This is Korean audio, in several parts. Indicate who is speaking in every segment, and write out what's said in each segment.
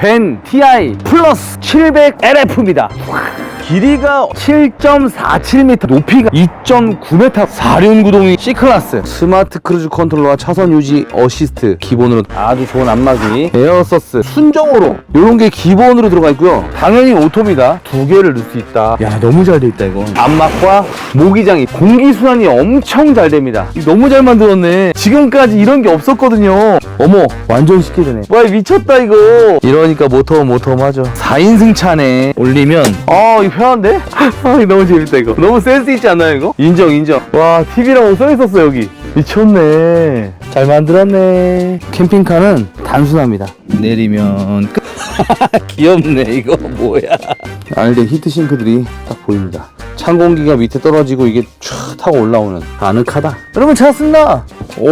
Speaker 1: 벤 TI 플러스 700LF입니다. 길이가 7.47m, 높이가 2.9m, 4륜구동이 C클래스, 스마트 크루즈 컨트롤러와 차선 유지 어시스트, 기본으로 아주 좋은 안마기, 에어서스, 순정으로 이런 게 기본으로 들어가 있고요. 당연히 오토입니다. 두 개를 넣을 수 있다. 야, 너무 잘 돼 있다 이거. 안막과 모기장이, 공기순환이 엄청 잘 됩니다. 너무 잘 만들었네. 지금까지 이런 게 없었거든요. 어머, 완전 쉽게 되네. 와, 미쳤다 이거. 이러니까 모터하죠. 4인승 차네. 올리면 이거 편한데? 이거 너무 재밌다 이거. 너무 센스 있지 않나요 이거? 인정. 와, TV라고 써있었어 여기. 미쳤네. 잘 만들었네. 캠핑카는 단순합니다. 내리면 끝. 귀엽네 이거. 뭐야. 안에 히트싱크들이 딱 보입니다. 찬 공기가 밑에 떨어지고 이게 촥 타고 올라오는, 아늑하다. 여러분 찾았습니다. 오,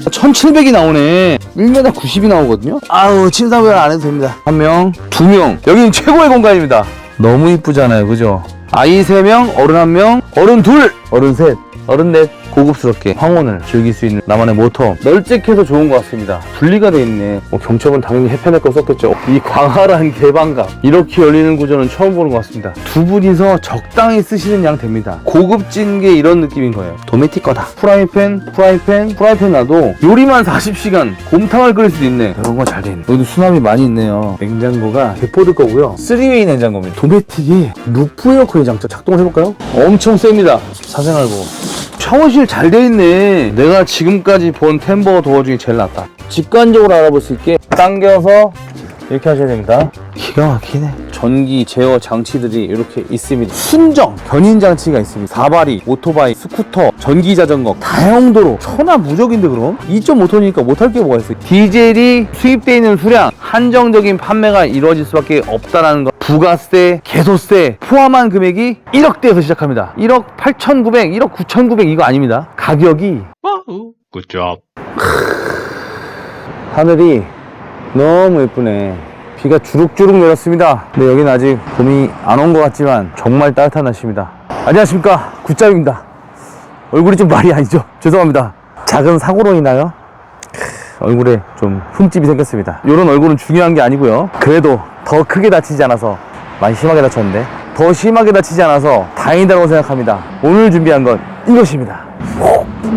Speaker 1: 1700이 나오네. 1m 90이 나오거든요. 아우, 침상별 안 해도 됩니다. 1명, 2명. 여기는 최고의 공간입니다. 너무 이쁘잖아요, 그죠? 아이 3명, 어른 1명, 어른 2, 어른 3, 어른 4. 고급스럽게 황혼을 즐길 수 있는 나만의 모터. 널찍해서 좋은 것 같습니다. 분리가 돼 있네. 경첩은 당연히 해편할 거 썼겠죠. 이 광활한 개방감, 이렇게 열리는 구조는 처음 보는 것 같습니다. 두 분이서 적당히 쓰시는 양 됩니다. 고급진 게 이런 느낌인 거예요. 도메틱 거다. 프라이팬 놔도 요리만 40시간 곰탕을 끓일 수도 있네. 이런 거 잘 돼 있네. 여기도 수납이 많이 있네요. 냉장고가 데포드 거고요. 3웨이 냉장고입니다. 도메틱이 루프 에어컨이 장착 작동을 해볼까요? 엄청 셉니다. 사생활고 샤워실 잘 돼 있네. 내가 지금까지 본 템버 도어 중에 제일 낫다. 직관적으로 알아볼 수 있게 당겨서 이렇게 하셔야 됩니다. 기가 막히네. 전기 제어 장치들이 이렇게 있습니다. 순정 견인 장치가 있습니다. 사바리, 오토바이, 스쿠터, 전기 자전거 다용도로 천하무적인데 그럼? 2.5톤이니까 못할 게 뭐가 있어요. 디젤이 수입되어 있는 수량, 한정적인 판매가 이루어질 수밖에 없다는 것. 부가세, 개소세 포함한 금액이 1억대에서 시작합니다. 1억 8,900, 1억 9,900 이거 아닙니다. 가격이
Speaker 2: Good job.
Speaker 1: 하늘이 너무 예쁘네. 비가 주룩주룩 내렸습니다. 근데 여기는 아직 봄이 안 온 것 같지만 정말 따뜻한 날씨입니다. 안녕하십니까, 굿잡입니다. 얼굴이 좀 말이 아니죠? 죄송합니다. 작은 사고로 인하여 얼굴에 좀 흠집이 생겼습니다. 이런 얼굴은 중요한 게 아니고요. 그래도 더 크게 다치지 않아서, 많이 심하게 다쳤는데 더 심하게 다치지 않아서 다행이라고 생각합니다. 오늘 준비한 건 이것입니다.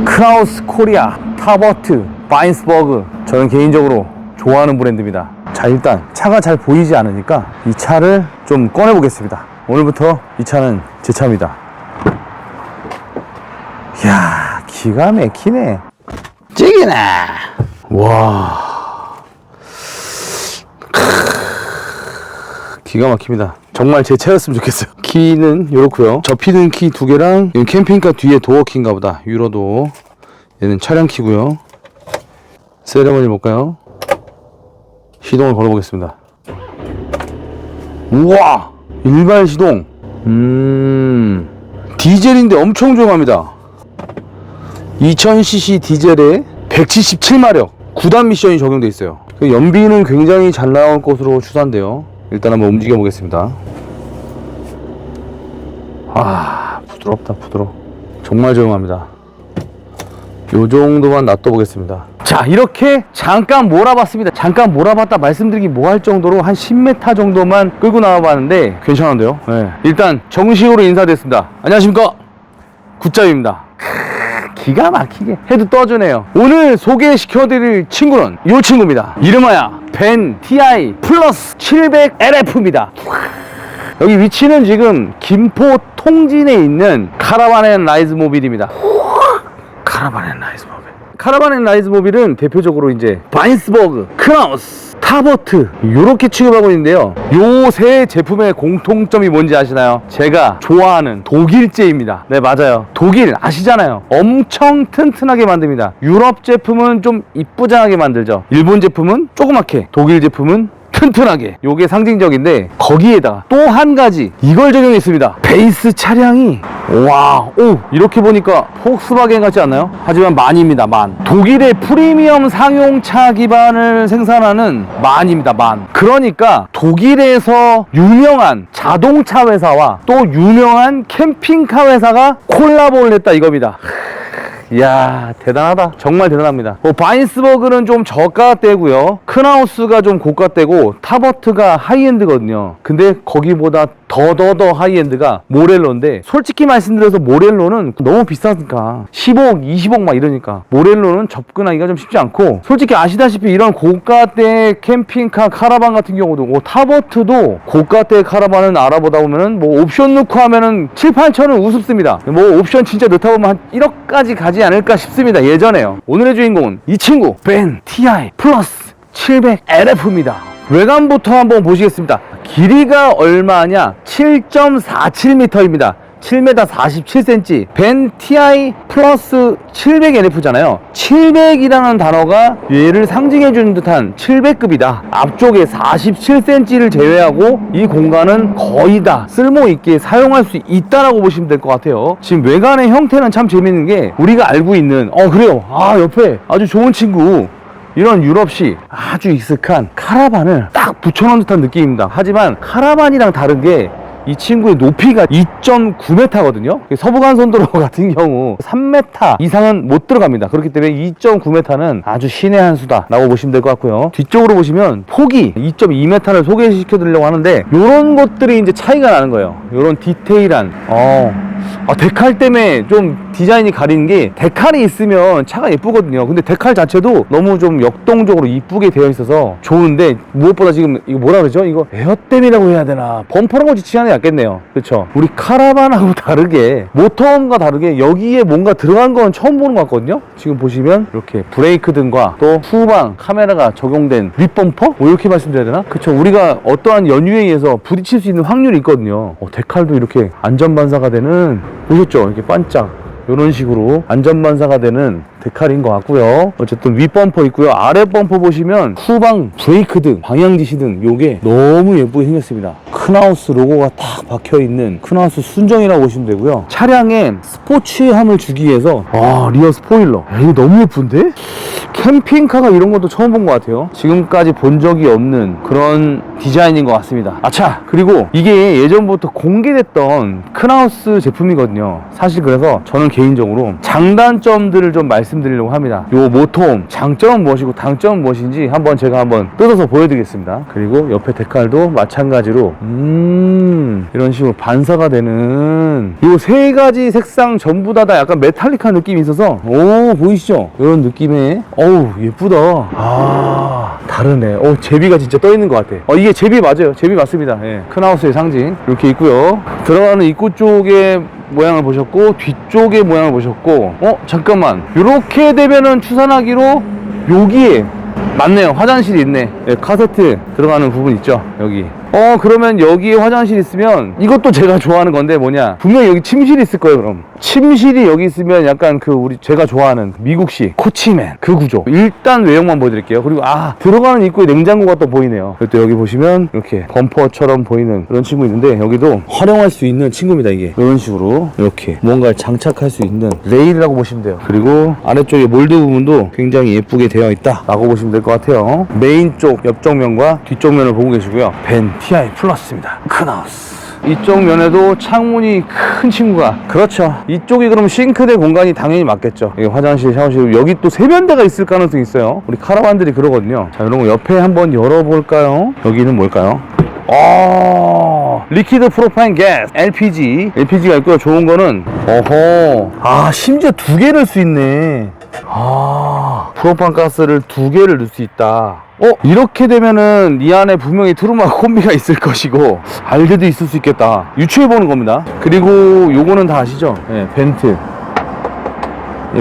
Speaker 1: 크라우스 코리아 타버트 바인스버그. 저는 개인적으로 좋아하는 브랜드입니다. 자, 일단 차가 잘 보이지 않으니까 이 차를 좀 꺼내 보겠습니다. 오늘부터 이 차는 제 차입니다. 이야, 기가 막히네. 찌기네. 와, 기가 막힙니다. 정말 제 차였으면 좋겠어요. 키는 이렇고요. 접히는 키 2개랑 캠핑카 뒤에 도어 키인가 보다. 유로도. 얘는 차량 키고요. 세레머니 볼까요? 시동을 걸어보겠습니다. 우와, 일반 시동. 디젤인데 엄청 조용합니다. 2000cc 디젤에 177마력 9단 미션이 적용되어 있어요. 연비는 굉장히 잘 나올 것으로 추산돼요. 일단 한번 움직여 보겠습니다. 아, 부드럽다, 부드러워. 정말 조용합니다. 요 정도만 놔둬 보겠습니다. 자, 이렇게 잠깐 몰아봤습니다. 잠깐 몰아봤다 말씀드리기 뭐할 정도로 한 10m 정도만 끌고 나와봤는데 괜찮은데요? 네. 일단 정식으로 인사드렸습니다. 안녕하십니까, 굿잡입니다. 기가 막히게 헤드 떠주네요. 오늘 소개시켜드릴 친구는 이 친구입니다. 이름하여 벤 TI 플러스 700LF입니다. 여기 위치는 지금 김포 통진에 있는 카라반 앤 라이즈 모빌입니다. 카라반 앤 라이즈 모빌. 카라반 앤 라이즈 모빌은 대표적으로 이제 바인스버그, 크라우스, 타버트 요렇게 취급하고 있는데요. 요 세 제품의 공통점이 뭔지 아시나요? 제가 좋아하는 독일제입니다. 네, 맞아요. 독일 아시잖아요. 엄청 튼튼하게 만듭니다. 유럽 제품은 좀 이쁘장하게 만들죠. 일본 제품은 조그맣게, 독일 제품은 튼튼하게. 요게 상징적인데 거기에다가 또 한 가지 이걸 적용했습니다. 베이스 차량이 와, 오, 이렇게 보니까 폭스바겐 같지 않나요? 하지만 만입니다. 만. 독일의 프리미엄 상용차 기반을 생산하는 만입니다. 만. 그러니까 독일에서 유명한 자동차 회사와 또 유명한 캠핑카 회사가 콜라보를 했다 이겁니다. 이야, 대단하다. 정말 대단합니다. 바인스버그는 좀 저가대고요. 큰하우스가 좀 고가대고 타버트가 하이엔드거든요. 근데 거기보다 더 하이엔드가 모렐로인데, 솔직히 말씀드려서 모렐로는 너무 비싸니까 15억, 20억 막 이러니까 모렐로는 접근하기가 좀 쉽지 않고, 솔직히 아시다시피 이런 고가대 캠핑카 카라반 같은 경우도 타버트도 고가대 카라반은 알아보다 보면은 옵션 넣고 하면은 7, 8천은 우습습니다. 옵션 진짜 넣다 보면 한 1억까지 가지 않을까 싶습니다. 예전에요. 오늘의 주인공은 이 친구 벤 TI 플러스 700 LF입니다. 외관부터 한번 보시겠습니다. 길이가 얼마냐? 7.47m입니다. 7m 47cm. 벤 TI 플러스 700NF잖아요. 700이라는 단어가 얘를 상징해주는 듯한 700급이다. 앞쪽에 47cm를 제외하고 이 공간은 거의 다 쓸모있게 사용할 수 있다라고 보시면 될 것 같아요. 지금 외관의 형태는 참 재밌는 게, 우리가 알고 있는 그래요. 옆에 아주 좋은 친구, 이런 유럽식 아주 익숙한 카라반을 딱 붙여놓은 듯한 느낌입니다. 하지만 카라반이랑 다른 게 이 친구의 높이가 2.9m거든요. 서부간선도로 같은 경우 3m 이상은 못 들어갑니다. 그렇기 때문에 2.9m는 아주 신의 한 수다 라고 보시면 될 것 같고요. 뒤쪽으로 보시면 폭이 2.2m를 소개시켜 드리려고 하는데, 요런 것들이 이제 차이가 나는 거예요. 요런 디테일한 데칼 때문에 좀 디자인이 가리는 게, 데칼이 있으면 차가 예쁘거든요. 근데 데칼 자체도 너무 좀 역동적으로 이쁘게 되어 있어서 좋은데, 무엇보다 지금 이거 뭐라 그러죠? 이거 에어댐이라고 해야 되나? 범퍼라고 지칭하는 게 낫겠네요. 그쵸? 우리 카라반하고 다르게, 모터홈과 다르게 여기에 뭔가 들어간 건 처음 보는 것 같거든요. 지금 보시면 이렇게 브레이크 등과 또 후방 카메라가 적용된 윗범퍼? 이렇게 말씀드려야 되나? 그쵸? 우리가 어떠한 연유에 의해서 부딪힐 수 있는 확률이 있거든요. 데칼도 이렇게 안전반사가 되는, 보셨죠? 이렇게 반짝 이런 식으로 안전반사가 되는 데칼인 것 같고요. 어쨌든 윗범퍼 있고요. 아래 범퍼 보시면 후방 브레이크 등, 방향지시 등 요게 너무 예쁘게 생겼습니다. 큰하우스 로고가 딱 박혀있는 큰하우스 순정이라고 보시면 되고요. 차량에 스포츠함을 주기 위해서 리어 스포일러, 이거 너무 예쁜데? 캠핑카가 이런 것도 처음 본 것 같아요. 지금까지 본 적이 없는 그런 디자인인 것 같습니다. 그리고 이게 예전부터 공개됐던 큰하우스 제품이거든요. 사실 그래서 저는 개인적으로 장단점들을 좀 말씀드리려고 합니다. 요 모톰 장점은 무엇이고 단점은 무엇인지 제가 한번 뜯어서 보여드리겠습니다. 그리고 옆에 데칼도 마찬가지로 이런 식으로 반사가 되는 요 세 가지 색상 전부 다 약간 메탈릭한 느낌이 있어서, 보이시죠? 이런 느낌의 예쁘다. 다르네. 제비가 진짜 떠 있는 것 같아. 이게 제비 맞아요. 제비 맞습니다. 큰하우스의 상징 이렇게 있고요. 들어가는 입구 쪽에 모양을 보셨고, 뒤쪽의 모양을 보셨고, 잠깐만, 이렇게 되면은 추산하기로 여기에 맞네요. 화장실이 있네. 카세트 들어가는 부분 있죠, 여기. 그러면 여기에 화장실 있으면, 이것도 제가 좋아하는 건데 분명히 여기 침실이 있을 거예요. 그럼 침실이 여기 있으면 약간 제가 좋아하는 미국식 코치맨 그 구조. 일단 외형만 보여드릴게요. 그리고 들어가는 입구에 냉장고가 또 보이네요. 또 여기 보시면 이렇게 범퍼처럼 보이는 그런 친구 있는데, 여기도 활용할 수 있는 친구입니다. 이게 이런 식으로 이렇게 뭔가를 장착할 수 있는 레일이라고 보시면 돼요. 그리고 아래쪽에 몰드 부분도 굉장히 예쁘게 되어 있다 라고 보시면 될 것 같아요. 메인 쪽 옆정면과 뒤쪽면을 보고 계시고요. 벤 TI 플러스입니다. 큰하우스. 이쪽 면에도 창문이 큰 친구가, 그렇죠. 이쪽이 그럼 싱크대 공간이 당연히 맞겠죠. 이게 화장실, 샤워실, 여기 또 세면대가 있을 가능성이 있어요. 우리 카라반들이 그러거든요. 자, 이런 거 옆에 한번 열어볼까요? 여기는 뭘까요? 리퀴드 프로파인 가스 LPG가 있고요. 좋은 거는 심지어 두 개 넣을 수 있네. 프로판 가스를 두 개를 넣을 수 있다. 이렇게 되면은 이 안에 분명히 트루마 콤비가 있을 것이고, 알게도 있을 수 있겠다. 유추해보는 겁니다. 그리고 요거는 다 아시죠? 벤트.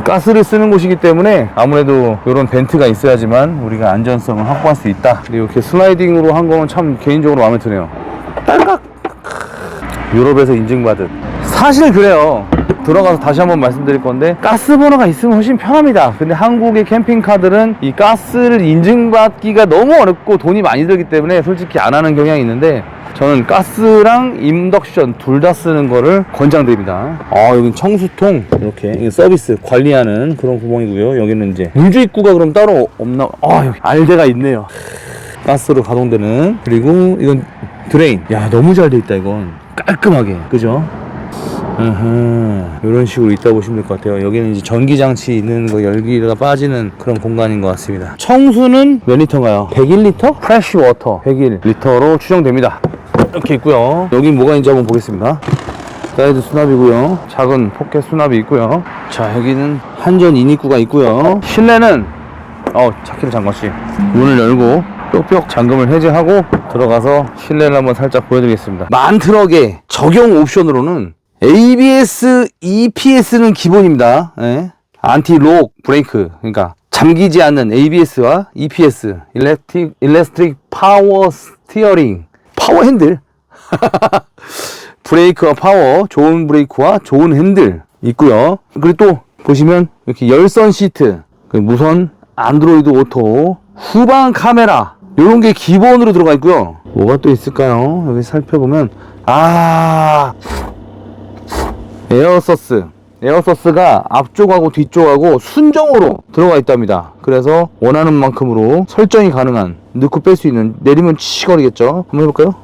Speaker 1: 가스를 쓰는 곳이기 때문에 아무래도 이런 벤트가 있어야지만 우리가 안전성을 확보할 수 있다. 그리고 이렇게 슬라이딩으로 한 거는 참 개인적으로 마음에 드네요. 딸깍! 유럽에서 인증받은. 사실 그래요. 들어가서 다시 한번 말씀드릴 건데, 가스 버너가 있으면 훨씬 편합니다. 근데 한국의 캠핑카들은 이 가스를 인증받기가 너무 어렵고 돈이 많이 들기 때문에 솔직히 안 하는 경향이 있는데, 저는 가스랑 인덕션 둘 다 쓰는 거를 권장드립니다. 여긴 청수통, 이렇게 서비스 관리하는 그런 구멍이고요. 여기는 이제 물주 입구가 그럼 따로 없나? 여기 알대가 있네요. 가스로 가동되는. 그리고 이건 드레인. 야, 너무 잘 돼 있다. 이건 깔끔하게, 그죠? 이런 식으로 있다 보시면 될 것 같아요. 여기는 이제 전기장치 있는 거 열기가 빠지는 그런 공간인 것 같습니다. 청수는 몇 리터인가요? 101리터? 프레쉬 워터 101리터로 추정됩니다. 이렇게 있고요. 여기 뭐가 있는지 한번 보겠습니다. 사이드 수납이고요. 작은 포켓 수납이 있고요. 자, 여기는 한전 인입구가 있고요. 실내는 차키를 잠갔지. 문을 열고 뾱뾱 잠금을 해제하고 들어가서 실내를 한번 살짝 보여드리겠습니다. 만트럭의 적용 옵션으로는 ABS, EPS는 기본입니다. 예. 안티록 브레이크, 그러니까 잠기지 않는 ABS와 EPS, 일렉트릭 파워 스티어링, 파워 핸들 브레이크와 파워, 좋은 브레이크와 좋은 핸들 있고요. 그리고 또 보시면 이렇게 열선 시트, 무선 안드로이드 오토, 후방 카메라 이런 게 기본으로 들어가 있고요. 뭐가 또 있을까요? 여기 살펴보면 에어서스가 앞쪽하고 뒤쪽하고 순정으로 들어가 있답니다. 그래서 원하는 만큼으로 설정이 가능한, 넣고 뺄 수 있는, 내리면 치거리겠죠. 한번 해볼까요?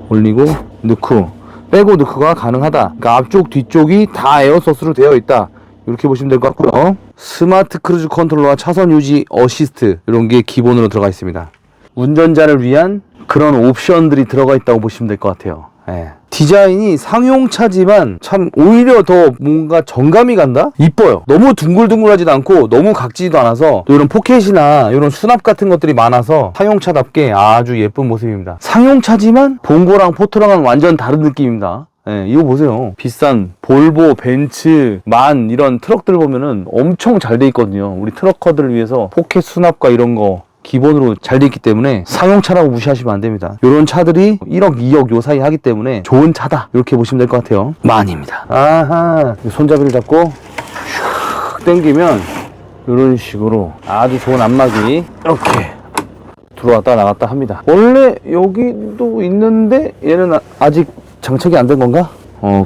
Speaker 1: 올리고 넣고 빼고 넣고가 가능하다. 그러니까 앞쪽 뒤쪽이 다 에어서스로 되어 있다. 이렇게 보시면 될 것 같고요. 스마트 크루즈 컨트롤러와 차선 유지 어시스트 이런 게 기본으로 들어가 있습니다. 운전자를 위한 그런 옵션들이 들어가 있다고 보시면 될 것 같아요. 예. 디자인이 상용차지만 참 오히려 더 뭔가 정감이 간다? 이뻐요. 너무 둥글둥글하지도 않고 너무 각지지도 않아서 또 이런 포켓이나 이런 수납 같은 것들이 많아서 상용차답게 아주 예쁜 모습입니다. 상용차지만 봉고랑 포토랑은 완전 다른 느낌입니다. 예, 이거 보세요. 비싼 볼보, 벤츠, 만 이런 트럭들 보면은 엄청 잘 돼 있거든요. 우리 트럭커들을 위해서 포켓 수납과 이런 거 기본으로 잘 돼 있기 때문에 상용차라고 무시하시면 안 됩니다. 이런 차들이 1억, 2억 요 사이 하기 때문에 좋은 차다. 이렇게 보시면 될 것 같아요. 만입니다. 아하. 손잡이를 잡고 슉 당기면 이런 식으로 아주 좋은 안마기 이렇게 들어왔다 나갔다 합니다. 원래 여기도 있는데 얘는 아직 장착이 안 된 건가?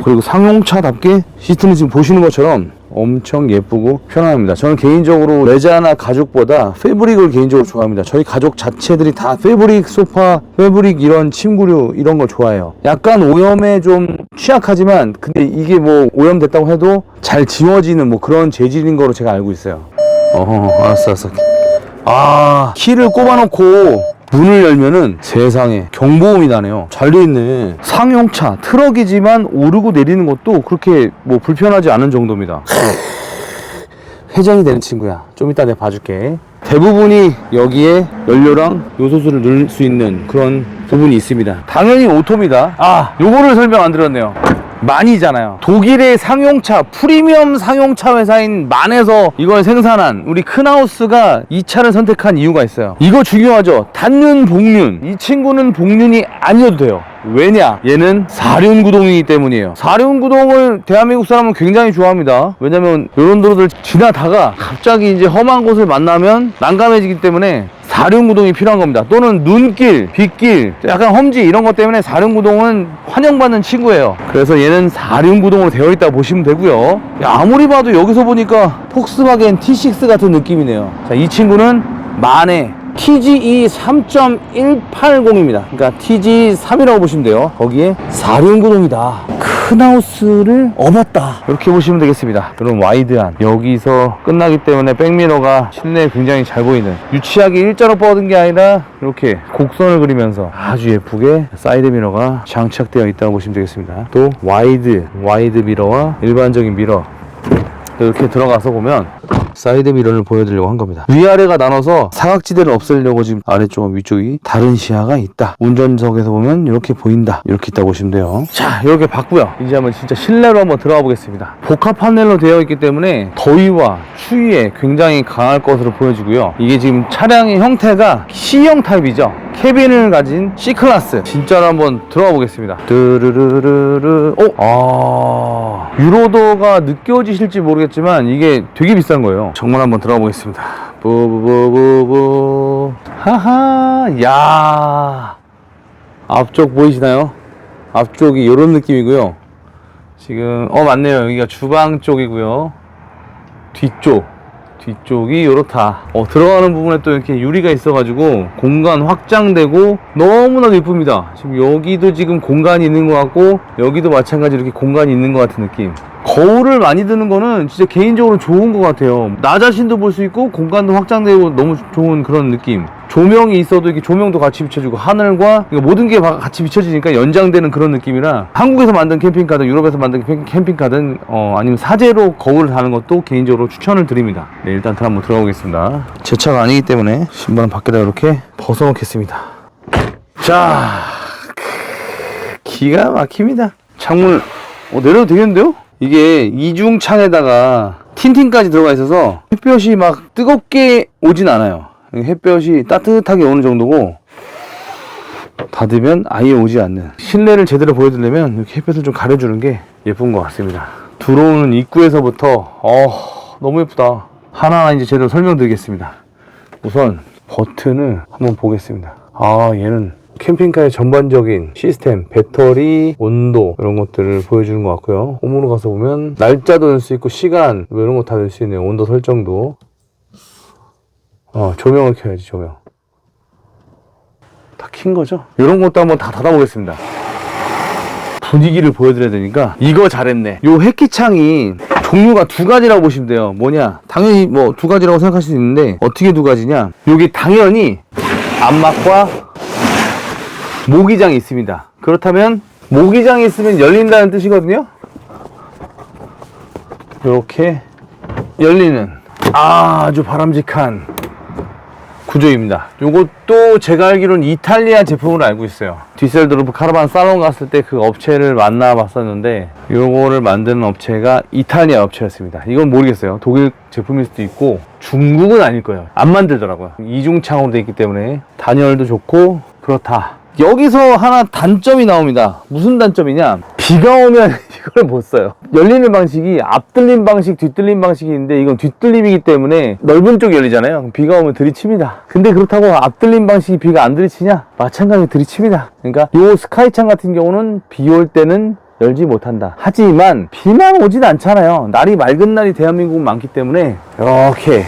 Speaker 1: 그리고 상용차답게 시트는 지금 보시는 것처럼 엄청 예쁘고 편안합니다. 저는 개인적으로 레자나 가죽보다 패브릭을 개인적으로 좋아합니다. 저희 가족 자체들이 다 패브릭 소파, 패브릭 이런 침구류 이런 거 좋아해요. 약간 오염에 좀 취약하지만 근데 이게 뭐 오염됐다고 해도 잘 지워지는 뭐 그런 재질인 거로 제가 알고 있어요. 알았어. 키를 꼽아놓고 문을 열면은 세상에 경보음이 나네요. 잘 돼있네. 상용차 트럭이지만 오르고 내리는 것도 그렇게 뭐 불편하지 않은 정도입니다. 회전이 되는 친구야. 좀 이따 내가 봐줄게. 대부분이 여기에 연료랑 요소수를 넣을 수 있는 그런 부분이 있습니다. 당연히 오토입니다. 요거를 설명 안 드렸네요. 만이잖아요. 독일의 상용차, 프리미엄 상용차 회사인 만에서 이걸 생산한 우리 큰하우스가 이 차를 선택한 이유가 있어요. 이거 중요하죠. 단륜, 복륜. 이 친구는 복륜이 아니어도 돼요. 왜냐? 얘는 4륜 구동이기 때문이에요. 4륜 구동을 대한민국 사람은 굉장히 좋아합니다. 왜냐면 이런 도로들 지나다가 갑자기 이제 험한 곳을 만나면 난감해지기 때문에 4륜 구동이 필요한 겁니다. 또는 눈길, 빗길, 약간 험지 이런 것 때문에 4륜 구동은 환영받는 친구예요. 그래서 얘는 4륜 구동으로 되어 있다고 보시면 되고요. 아무리 봐도 여기서 보니까 폭스바겐 T6 같은 느낌이네요. 자, 이 친구는 만의 TGE 3.180입니다. 그러니까 TGE 3이라고 보시면 돼요. 거기에 4륜 구동이다. 큰하우스를 업었다. 이렇게 보시면 되겠습니다. 그럼 와이드한 여기서 끝나기 때문에 백미러가 실내에 굉장히 잘 보이는, 유치하게 일자로 뻗은 게 아니라 이렇게 곡선을 그리면서 아주 예쁘게 사이드 미러가 장착되어 있다고 보시면 되겠습니다. 또 와이드 미러와 일반적인 미러 이렇게 들어가서 보면 사이드 미러를 보여드리려고 한 겁니다. 위아래가 나눠서 사각지대를 없애려고 지금 아래쪽과 위쪽이 다른 시야가 있다. 운전석에서 보면 이렇게 보인다. 이렇게 있다고 보시면 돼요. 자, 이렇게 봤고요. 이제 한번 진짜 실내로 한번 들어가 보겠습니다. 복합 판넬로 되어 있기 때문에 더위와 추위에 굉장히 강할 것으로 보여지고요. 이게 지금 차량의 형태가 C형 타입이죠. 캐빈을 가진 C클래스. 진짜로 한번 들어가 보겠습니다. 뜨르르르르. 유로도가 느껴지실지 모르겠지만 이게 되게 비싼 거예요. 정말 한번 들어가 보겠습니다. 부부부부부. 하하. 야. 앞쪽 보이시나요? 앞쪽이 이런 느낌이고요. 지금 맞네요. 여기가 주방 쪽이고요. 뒤쪽이 이렇다. 들어가는 부분에 또 이렇게 유리가 있어가지고 공간 확장되고 너무나도 예쁩니다. 지금 여기도 지금 공간이 있는 것 같고 여기도 마찬가지로 이렇게 공간이 있는 것 같은 느낌. 거울을 많이 드는 거는 진짜 개인적으로 좋은 것 같아요. 나 자신도 볼 수 있고 공간도 확장되고 너무 좋은 그런 느낌. 조명이 있어도 이렇게 조명도 같이 비춰주고 하늘과 모든 게 같이 비춰지니까 연장되는 그런 느낌이라 한국에서 만든 캠핑카든 유럽에서 만든 캠핑카든 아니면 사제로 거울을 다는 것도 개인적으로 추천을 드립니다. 네, 일단 한번 들어가보겠습니다. 제 차가 아니기 때문에 신발은 밖에다 이렇게 벗어놓겠습니다. 자, 기가 막힙니다. 창문을 내려도 되겠는데요? 이게 이중창에다가 틴팅까지 들어가 있어서 햇볕이 막 뜨겁게 오진 않아요. 햇볕이 따뜻하게 오는 정도고 닫으면 아예 오지 않는, 실내를 제대로 보여드리려면 이렇게 햇볕을 좀 가려주는 게 예쁜 것 같습니다. 들어오는 입구에서부터 너무 예쁘다. 하나하나 이제 제대로 설명드리겠습니다. 우선 버튼을 한번 보겠습니다. 얘는 캠핑카의 전반적인 시스템, 배터리, 온도 이런 것들을 보여주는 것 같고요. 홈으로 가서 보면 날짜도 넣을 수 있고 시간 이런 거 다 넣을 수 있네요. 온도 설정도. 조명을 켜야지. 조명 다 킨 거죠? 이런 것도 한번 다 닫아보겠습니다. 분위기를 보여드려야 되니까. 이거 잘했네. 요 햇기창이 종류가 두 가지라고 보시면 돼요. 뭐냐, 당연히 뭐 두 가지라고 생각할 수 있는데 어떻게 두 가지냐, 요게 당연히 암막과 모기장이 있습니다. 그렇다면 모기장이 있으면 열린다는 뜻이거든요. 이렇게 열리는 아주 바람직한 구조입니다. 요것도 제가 알기로는 이탈리아 제품으로 알고 있어요. 디셀도르프 카라반 살롱 갔을 때 그 업체를 만나봤었는데 요거를 만드는 업체가 이탈리아 업체였습니다. 이건 모르겠어요. 독일 제품일 수도 있고 중국은 아닐 거예요. 안 만들더라고요. 이중창으로 되어 있기 때문에 단열도 좋고 그렇다. 여기서 하나 단점이 나옵니다. 무슨 단점이냐, 비가 오면 이걸 못 써요. 열리는 방식이 앞들림 방식, 뒤들림 방식이 있는데 이건 뒤들림이기 때문에 넓은 쪽이 열리잖아요. 비가 오면 들이칩니다. 근데 그렇다고 앞들림 방식이 비가 안 들이치냐? 마찬가지로 들이칩니다. 그러니까 요 스카이창 같은 경우는 비 올 때는 열지 못한다. 하지만 비만 오진 않잖아요. 날이 맑은 날이 대한민국은 많기 때문에 이렇게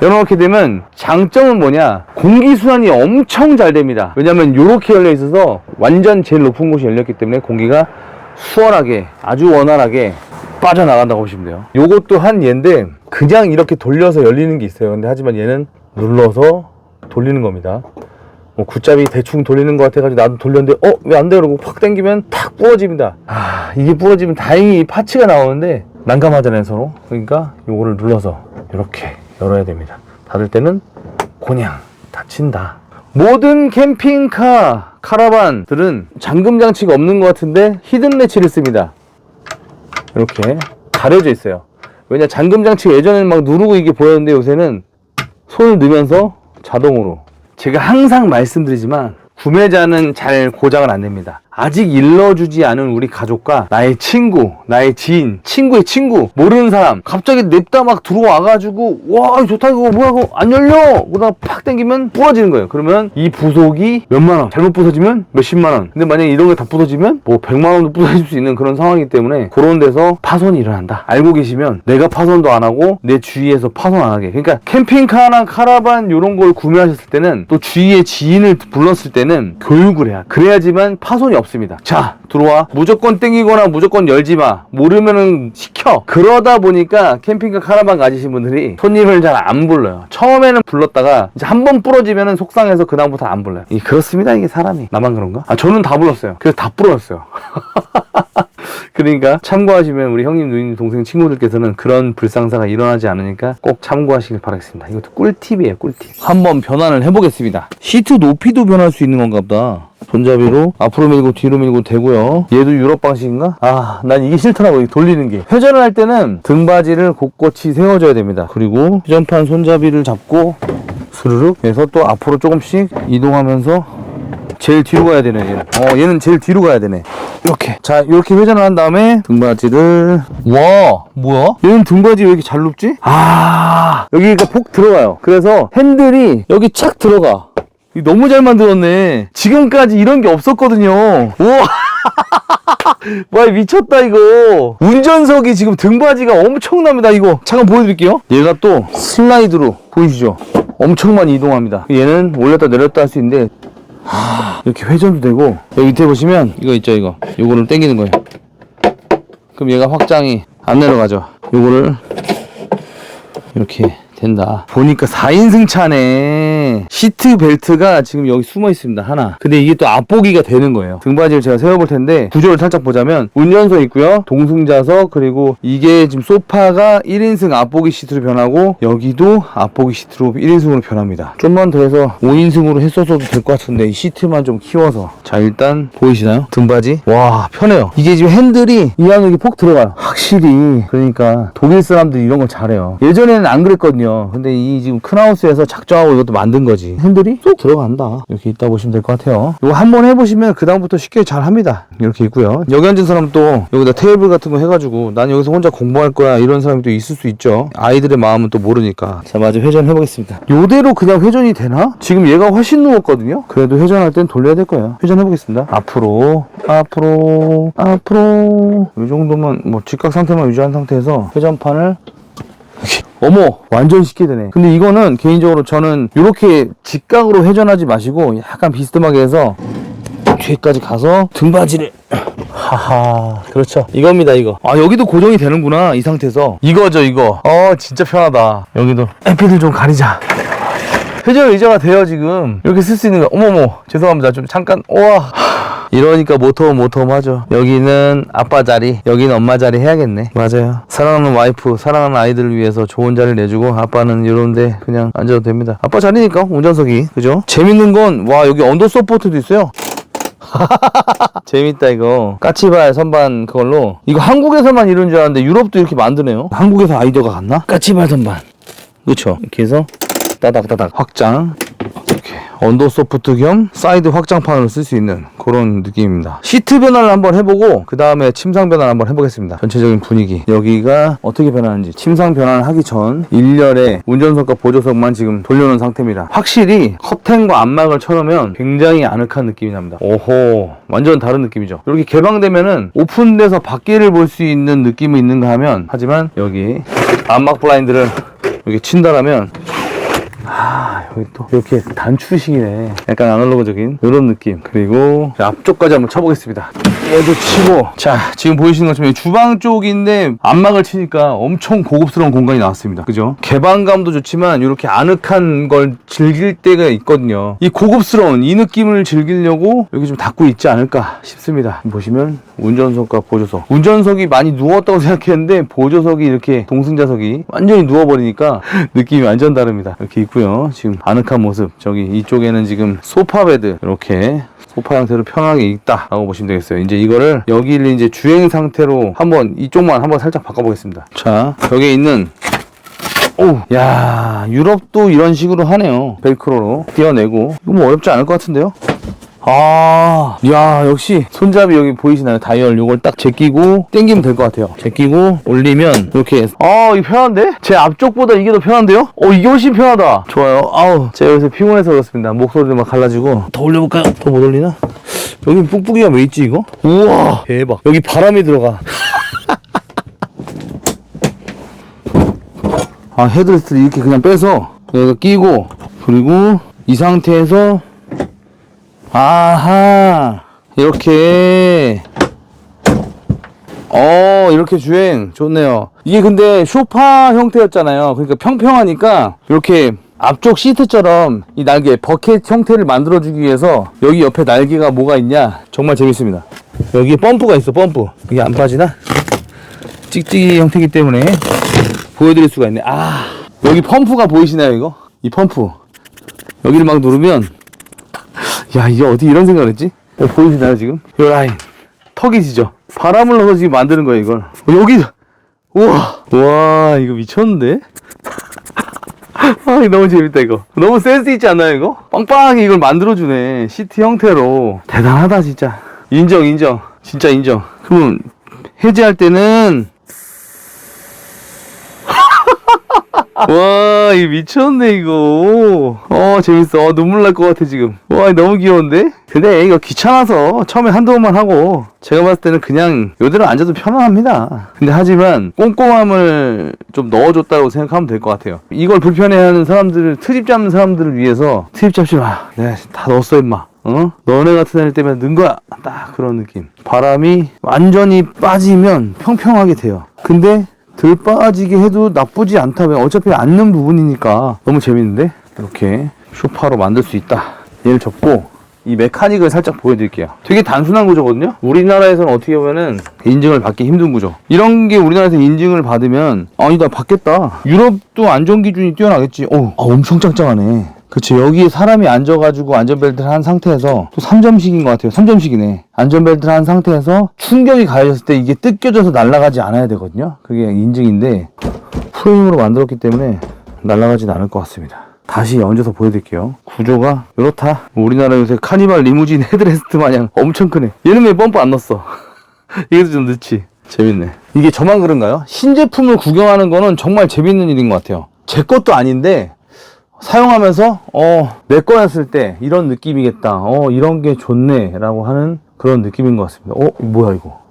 Speaker 1: 열어놓게 되면 장점은 뭐냐, 공기순환이 엄청 잘 됩니다. 왜냐면 이렇게 열려 있어서 완전 제일 높은 곳이 열렸기 때문에 공기가 수월하게 아주 원활하게 빠져나간다고 보시면 돼요. 요것도 한 얘인데 그냥 이렇게 돌려서 열리는 게 있어요. 근데 하지만 얘는 눌러서 돌리는 겁니다. 굿잡이 대충 돌리는 것 같아가지고 나도 돌렸는데 왜 안 돼? 그러고 팍 당기면 탁 부러집니다. 이게 부러지면 다행히 파츠가 나오는데 난감하잖아요 서로. 그러니까 요거를 눌러서 이렇게 열어야 됩니다. 닫을 때는 그냥 닫힌다. 모든 캠핑카 카라반들은 잠금 장치가 없는 것 같은데 히든 레치를 씁니다. 이렇게 가려져 있어요. 왜냐, 잠금 장치가 예전에는 막 누르고 이게 보였는데 요새는 손을 넣으면서 자동으로. 제가 항상 말씀드리지만 구매자는 잘 고장을 안 냅니다. 아직 일러주지 않은 우리 가족과 나의 친구, 나의 지인, 친구의 친구, 모르는 사람 갑자기 냅다 막 들어와가지고 와 좋다 이거 뭐야 그거 안 열려! 그러다가 팍 당기면 부러지는 거예요. 그러면 이 부속이 몇만원, 잘못 부서지면 몇십만원. 근데 만약에 이런 게 다 부서지면 뭐 100만원도 부서질 수 있는 그런 상황이기 때문에 그런 데서 파손이 일어난다. 알고 계시면 내가 파손도 안 하고 내 주위에서 파손 안 하게. 그러니까 캠핑카나 카라반 이런 걸 구매하셨을 때는 또 주위에 지인을 불렀을 때는 교육을 해야, 그래야지만 파손이 없습니다. 자, 들어와. 무조건 땡기거나 무조건 열지 마. 모르면은 시켜. 그러다 보니까 캠핑카 카라반 가지신 분들이 손님을 잘 안 불러요. 처음에는 불렀다가 이제 한 번 부러지면은 속상해서 그다음부터 안 불러요. 그렇습니다. 이게 사람이. 나만 그런가? 저는 다 불렀어요. 그래서 다 부러졌어요. 그러니까 참고하시면 우리 형님, 누님, 동생, 친구들께서는 그런 불상사가 일어나지 않으니까 꼭 참고하시길 바라겠습니다. 이것도 꿀팁이에요. 꿀팁. 한번 변환을 해보겠습니다. 시트 높이도 변할 수 있는 건가 보다. 손잡이로 앞으로 밀고 뒤로 밀고 되고요. 얘도 유럽 방식인가? 난 이게 싫더라고, 돌리는 게. 회전을 할 때는 등받이를 곧곧이 세워줘야 됩니다. 그리고 회전판 손잡이를 잡고 스르륵 해서 또 앞으로 조금씩 이동하면서 제일 뒤로 가야 되네. 얘는 제일 뒤로 가야 되네. 이렇게. 자, 이렇게 회전을 한 다음에 등받이를. 와, 뭐야? 얘는 등받이 왜 이렇게 잘 눕지? 여기가 폭 들어가요. 그래서 핸들이 여기 착 들어가. 너무 잘 만들었네. 지금까지 이런 게 없었거든요. 우와. 와 미쳤다 이거. 운전석이 지금 등받이가 엄청납니다. 이거 잠깐 보여드릴게요. 얘가 또 슬라이드로 보이시죠? 엄청 많이 이동합니다. 얘는 올렸다 내렸다 할 수 있는데 이렇게 회전도 되고, 여기 밑에 보시면 이거 있죠, 요거를 당기는 거예요. 그럼 얘가 확장이 안 내려가죠. 요거를 이렇게 된다. 보니까 4인승 차네. 시트 벨트가 지금 여기 숨어 있습니다. 하나. 근데 이게 또 앞보기가 되는 거예요. 등받이를 제가 세워볼 텐데 구조를 살짝 보자면 운전석 있고요, 동승자석, 그리고 이게 지금 소파가 1인승 앞보기 시트로 변하고 여기도 앞보기 시트로 1인승으로 변합니다. 좀만 더 해서 5인승으로 했었어도 될 것 같은데 이 시트만 좀 키워서. 자, 일단 보이시나요? 등받이. 와, 편해요. 이게 지금 핸들이 이 안에 이렇게 폭 들어가요. 확실히. 그러니까 독일 사람들이 이런 걸 잘해요. 예전에는 안 그랬거든요. 근데 이 지금 큰 하우스에서 작정하고 이것도 만든 거지. 핸들이 쏙 들어간다. 이렇게 있다 보시면 될 것 같아요. 이거 한번 해보시면 그 다음부터 쉽게 잘 합니다. 이렇게 있고요. 여기 앉은 사람 또 여기다 테이블 같은 거 해가지고 난 여기서 혼자 공부할 거야 이런 사람이 또 있을 수 있죠. 아이들의 마음은 또 모르니까. 자, 마저 회전해보겠습니다. 요대로 그냥 회전이 되나? 지금 얘가 훨씬 누웠거든요. 그래도 회전할 땐 돌려야 될 거예요. 회전해보겠습니다. 앞으로 앞으로 앞으로 이 정도면 뭐 직각 상태만 유지한 상태에서 회전판을 어머, 완전 쉽게 되네. 근데 이거는 개인적으로 저는 이렇게 직각으로 회전하지 마시고 약간 비스듬하게 해서 뒤에까지 가서 등받이를 하하, 그렇죠. 이겁니다, 이거. 아, 여기도 고정이 되는구나, 이 상태에서. 이거죠, 이거. 진짜 편하다. 여기도 앰피들 좀 가리자. 회전 의자가 돼요, 지금. 이렇게 쓸 수 있는 거. 어머머, 죄송합니다. 좀 잠깐. 우와. 이러니까 모터하죠. 여기는 아빠 자리, 여기는 엄마 자리 해야겠네. 맞아요. 사랑하는 와이프, 사랑하는 아이들을 위해서 좋은 자리를 내주고, 아빠는 이런데 그냥 앉아도 됩니다. 아빠 자리니까 운전석이, 그죠? 재밌는 건, 와, 여기 언더 서포트도 있어요. 재밌다 이거. 까치발 선반 그걸로. 이거 한국에서만 이런 줄 알았는데 유럽도 이렇게 만드네요. 한국에서 아이디어가 갔나? 까치발 선반. 그쵸? 이렇게 해서 따닥따닥 확장. 이렇게 언더 소프트 겸 사이드 확장판으로 쓸 수 있는 그런 느낌입니다. 시트 변화를 한번 해보고 그 다음에 침상 변화를 한번 해보겠습니다. 전체적인 분위기, 여기가 어떻게 변하는지. 침상 변화를 하기 전 일렬에 운전석과 보조석만 지금 돌려놓은 상태입니다. 확실히 커튼과 안막을 쳐놓으면 굉장히 아늑한 느낌이 납니다. 오호, 완전 다른 느낌이죠. 이렇게 개방되면은 오픈돼서 밖에를 볼 수 있는 느낌이 있는가 하면, 하지만 여기 안막 블라인드를 이렇게 친다라면 여기 또 이렇게 단추식이네. 약간 아날로그적인 이런 느낌. 그리고 앞쪽까지 한번 쳐보겠습니다. 얘도 치고. 자, 지금 보이시는 것처럼 주방 쪽인데 안막을 치니까 엄청 고급스러운 공간이 나왔습니다. 그죠? 개방감도 좋지만 이렇게 아늑한 걸 즐길 때가 있거든요. 이 고급스러운 이 느낌을 즐기려고 여기 좀 닫고 있지 않을까 싶습니다. 보시면 운전석과 보조석. 운전석이 많이 누웠다고 생각했는데 보조석이 이렇게 동승자석이 완전히 누워버리니까 느낌이 완전 다릅니다. 이렇게 있고요. 지금 아늑한 모습. 저기 이쪽에는 지금 소파 베드, 이렇게 소파 형태로 편하게 있다라고 보시면 되겠어요. 이제 이거를 여기를 이제 주행 상태로 한번 이쪽만 한번 살짝 바꿔보겠습니다. 자, 벽에 있는, 오, 야, 유럽도 이런 식으로 하네요. 벨크로로 띄어내고. 이거 뭐 어렵지 않을 것 같은데요? 야, 역시 손잡이 여기 보이시나요? 다이얼 요걸 딱 제끼고 당기면 될 것 같아요. 제끼고 올리면 이렇게. 이거 편한데? 제 앞쪽보다 이게 더 편한데요? 이게 훨씬 편하다. 좋아요. 제가 요새 피곤해서 그렇습니다. 목소리도 막 갈라지고. 더 올려볼까요? 더 못 올리나? 여기 뿡뿡이가 왜 있지 이거? 우와, 대박. 여기 바람이 들어가. 헤드레스트를 이렇게 그냥 빼서 여기다 끼고, 그리고 이 상태에서 아하, 이렇게 이렇게 주행 좋네요. 이게 근데 소파 형태였잖아요. 그러니까 평평하니까 이렇게 앞쪽 시트처럼 이 날개 버켓 형태를 만들어주기 위해서 여기 옆에 날개가 뭐가 있냐, 정말 재밌습니다. 여기에 펌프가 있어. 펌프. 이게 안 빠지나? 찍찍이 형태이기 때문에 보여드릴 수가 있네. 여기 펌프가 보이시나요? 이거? 이 펌프 여기를 막 누르면, 야, 이게 어디 이런 생각을 했지? 보이시나요 지금? 이 라인 턱이지죠? 바람을 넣어서 지금 만드는 거예요 이걸. 여기, 우와, 이거 미쳤는데? 이거 너무 재밌다. 이거 너무 센스 있지 않나요? 이거 빵빵하게 이걸 만들어주네. 시트 형태로. 대단하다 진짜. 인정. 진짜 인정. 그러면 해제할 때는 와, 이 미쳤네, 이거. 재밌어. 눈물 날 것 같아, 지금. 와, 너무 귀여운데? 근데 이거 귀찮아서 처음에 한두 번만 하고, 제가 봤을 때는 그냥 요대로 앉아도 편안합니다. 근데 하지만 꼼꼼함을 좀 넣어줬다고 생각하면 될 것 같아요. 이걸 불편해하는 사람들을, 트집 잡는 사람들을 위해서 트집 잡지 마. 내가 다 넣었어, 임마. 너네 같은 애들 때문에 넣은 거야. 딱 그런 느낌. 바람이 완전히 빠지면 평평하게 돼요. 근데 덜 빠지게 해도 나쁘지 않다. 왜? 어차피 앉는 부분이니까 너무 재밌는데? 이렇게 소파로 만들 수 있다. 얘를 접고 이 메카닉을 살짝 보여드릴게요. 되게 단순한 구조거든요. 우리나라에서는 어떻게 보면은 인증을 받기 힘든 구조. 이런 게 우리나라에서 인증을 받으면 아니다 받겠다. 유럽도 안전기준이 뛰어나겠지. 엄청 짱짱하네. 그치. 여기에 사람이 앉아가지고 안전벨트를 한 상태에서 또 3점식인 것 같아요. 3점식이네. 안전벨트를 한 상태에서 충격이 가해졌을 때 이게 뜯겨져서 날아가지 않아야 되거든요. 그게 인증인데 프레임으로 만들었기 때문에 날아가진 않을 것 같습니다. 다시 얹어서 보여드릴게요. 구조가 이렇다. 우리나라 요새 카니발 리무진 헤드레스트 마냥 엄청 크네. 얘는 왜 펌프 안 넣었어? 이것도 좀 늦지. 재밌네. 이게 저만 그런가요? 신제품을 구경하는 거는 정말 재밌는 일인 것 같아요. 제 것도 아닌데 사용하면서 내 거였을 때 이런 느낌이겠다. 이런 게 좋네 라고 하는 그런 느낌인 것 같습니다. 뭐야 이거.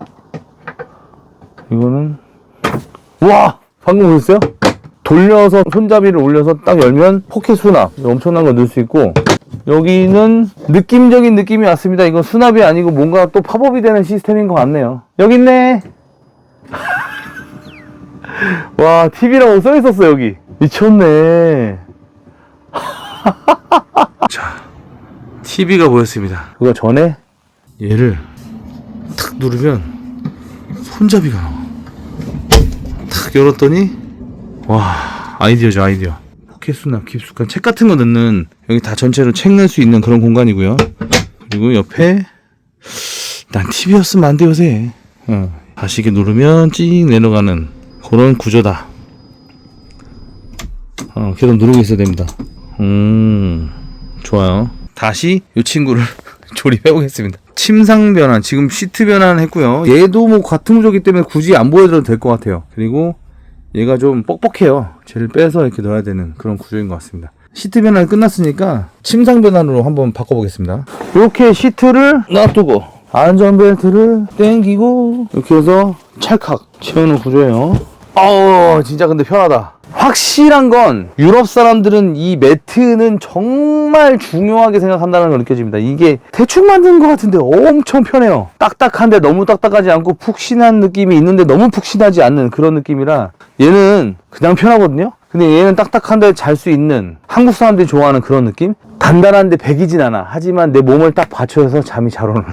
Speaker 1: 이거는 와! 방금 보셨어요? 돌려서 손잡이를 올려서 딱 열면 포켓 수납 엄청난 거 넣을 수 있고, 여기는 느낌적인 느낌이 왔습니다. 이건 수납이 아니고 뭔가 또 팝업이 되는 시스템인 것 같네요. 여기 있네. 와, TV라고 써있었어. 여기 미쳤네. 자, TV가 보였습니다. 그거 전에 얘를 탁 누르면 손잡이가 나와. 탁 열었더니 와, 아이디어죠, 아이디어. 포켓 수납, 깊숙한 책 같은 거 넣는, 여기 다 전체로 책 넣을 수 있는 그런 공간이고요. 그리고 옆에 난 TV였으면 안 돼, 요새. 다시 이렇게 누르면 찡 내려가는 그런 구조다. 계속 누르고 있어야 됩니다. 좋아요. 다시 이 친구를 조립해 보겠습니다. 침상 변환, 지금 시트 변환 했고요. 얘도 뭐 같은 구조기 때문에 굳이 안 보여드려도 될 것 같아요. 그리고 얘가 좀 뻑뻑해요. 쟤를 빼서 이렇게 넣어야 되는 그런 구조인 것 같습니다. 시트 변환이 끝났으니까 침상 변환으로 한번 바꿔보겠습니다. 이렇게 시트를 놔두고 안전벨트를 당기고 이렇게 해서 찰칵 채우는 구조예요. 진짜 근데 편하다. 확실한 건 유럽 사람들은 이 매트는 정말 중요하게 생각한다는 걸 느껴집니다. 이게 대충 만든 것 같은데 엄청 편해요. 딱딱한데 너무 딱딱하지 않고 푹신한 느낌이 있는데 너무 푹신하지 않는 그런 느낌이라 얘는 그냥 편하거든요. 근데 얘는 딱딱한데 잘 수 있는, 한국 사람들이 좋아하는 그런 느낌? 단단한데 배기진 않아. 하지만 내 몸을 딱 받쳐서 잠이 잘 오는.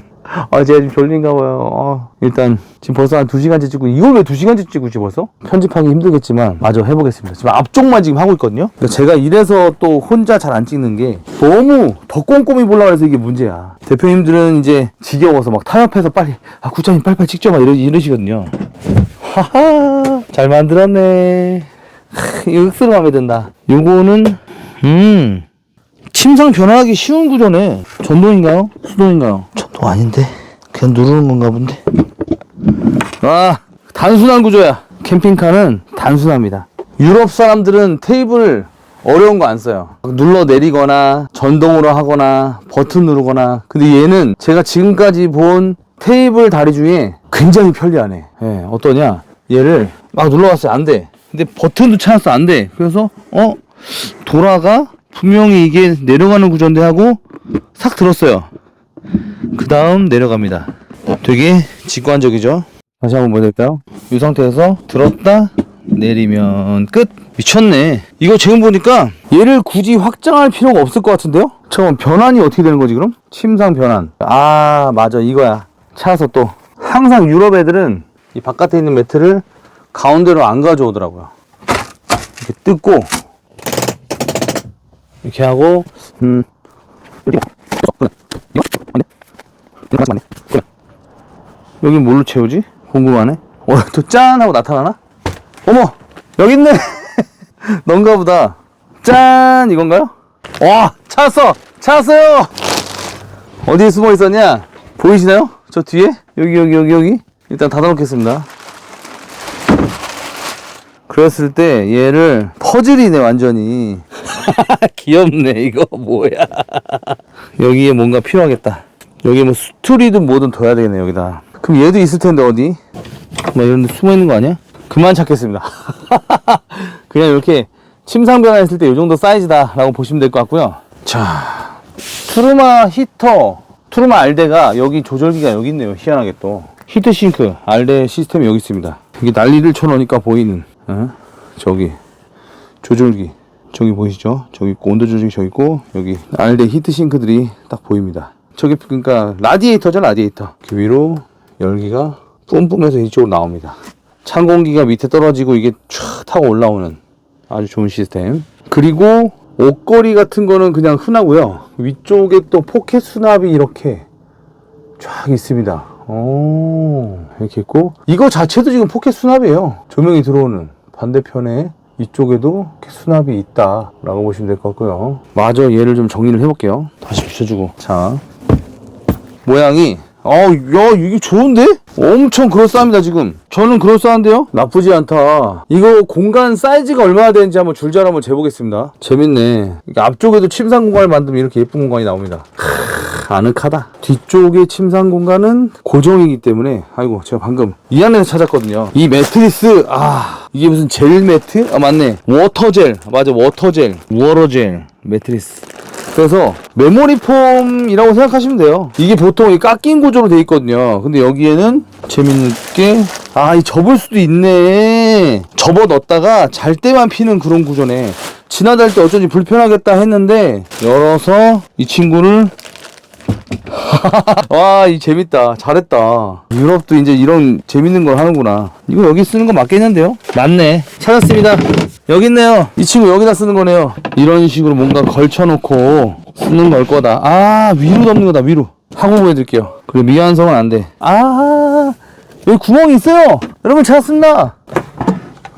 Speaker 1: 제가 지금 졸린가 봐요. 일단 지금 벌써 한 2시간째 찍고, 이걸 왜 2시간째 찍고 있지 벌써? 편집하기 힘들겠지만 마저 해보겠습니다. 지금 앞쪽만 지금 하고 있거든요. 그러니까 제가 이래서 또 혼자 잘 안 찍는 게 너무 더 꼼꼼히 보려고 해서 이게 문제야. 대표님들은 이제 지겨워서 막 타협해서 빨리 국장님 빨리빨리 찍죠 막 이러시거든요. 하하, 잘 만들었네. 이거 흑수로 마음에 든다. 요거는 침상 변환하기 쉬운 구조네. 전동인가요? 수동인가요? 전동 아닌데? 그냥 누르는 건가 본데? 단순한 구조야. 캠핑카는 단순합니다. 유럽 사람들은 테이블 어려운 거 안 써요. 눌러 내리거나 전동으로 하거나 버튼 누르거나. 근데 얘는 제가 지금까지 본 테이블 다리 중에 굉장히 편리하네. 어떠냐? 얘를 막 눌러봤어요. 안 돼. 근데 버튼도 찾았어. 안 돼. 그래서 돌아가. 분명히 이게 내려가는 구조인데 하고 싹 들었어요. 그 다음 내려갑니다. 되게 직관적이죠. 다시 한번 보여드릴까요? 이 상태에서 들었다 내리면 끝. 미쳤네. 이거 지금 보니까 얘를 굳이 확장할 필요가 없을 것 같은데요? 잠깐만, 변환이 어떻게 되는 거지 그럼? 침상 변환. 맞아, 이거야. 찾아서 또 항상 유럽 애들은 이 바깥에 있는 매트를 가운데로 안 가져오더라고요. 이렇게 뜯고 이렇게 하고 여기 뭘로 채우지? 궁금하네. 또 짠 하고 나타나나? 어머, 여기 있네. 넌가 보다. 짠, 이건가요? 와, 찾았어요. 어디에 숨어 있었냐? 보이시나요? 저 뒤에? 여기. 일단 닫아 놓겠습니다. 그랬을 때 얘를 퍼즐이네 완전히. 귀엽네 이거 뭐야. 여기에 뭔가 필요하겠다. 여기 뭐 스투리든 뭐든 둬야 되겠네 여기다. 그럼 얘도 있을 텐데 어디? 뭐 이런 데 숨어 있는 거 아니야? 그만 찾겠습니다. 그냥 이렇게 침상 변환했을 때 이 정도 사이즈다 라고 보시면 될 것 같고요. 자, 트루마 히터, 트루마 알데가 여기 조절기가 여기 있네요. 희한하게 또 히트싱크 알데 시스템이 여기 있습니다. 이게 난리를 쳐놓으니까 보이는 저기 조절기 저기 보이시죠? 저기 있고 온도 조절기 저기 있고 여기 알데 히트싱크들이 딱 보입니다. 저게 그러니까 라디에이터죠. 라디에이터. 그 위로 열기가 뿜뿜해서 이쪽으로 나옵니다. 찬 공기가 밑에 떨어지고 이게 촥 타고 올라오는 아주 좋은 시스템. 그리고 옷걸이 같은 거는 그냥 흔하고요. 위쪽에 또 포켓 수납이 이렇게 쫙 있습니다. 오, 이렇게 있고 이거 자체도 지금 포켓 수납이에요. 조명이 들어오는 반대편에 이쪽에도 포켓 수납이 있다 라고 보시면 될 것 같고요. 마저 얘를 좀 정리를 해볼게요. 다시 붙여주고. 자, 모양이 야 이게 좋은데? 엄청 그럴싸합니다. 지금 저는 그럴싸한데요? 나쁘지 않다. 이거 공간 사이즈가 얼마나 되는지 한번 줄자로 한번 재보겠습니다. 재밌네. 앞쪽에도 침상 공간을 만들면 이렇게 예쁜 공간이 나옵니다. 아늑하다. 뒤쪽의 침상 공간은 고정이기 때문에 아이고 제가 방금 이 안에서 찾았거든요. 이 매트리스 이게 무슨 젤 매트? 맞네. 워터젤. 맞아, 워터젤. 워터젤 매트리스. 그래서 메모리 폼이라고 생각하시면 돼요. 이게 보통 이 깎인 구조로 돼 있거든요. 근데 여기에는 재밌는 게 이 접을 수도 있네. 접어 넣었다가 잘 때만 피는 그런 구조네. 지나다닐 때 어쩐지 불편하겠다 했는데 열어서 이 친구를 와, 이 재밌다. 잘했다. 유럽도 이제 이런 재밌는 걸 하는구나. 이거 여기 쓰는 거 맞겠는데요? 맞네. 찾았습니다. 여기 있네요. 이 친구 여기다 쓰는 거네요. 이런 식으로 뭔가 걸쳐놓고 쓰는 걸 거다. 위로 덮는 거다. 위로. 하고 보여드릴게요. 그래, 미완성은 안 돼. 여기 구멍이 있어요. 여러분 찾았습니다.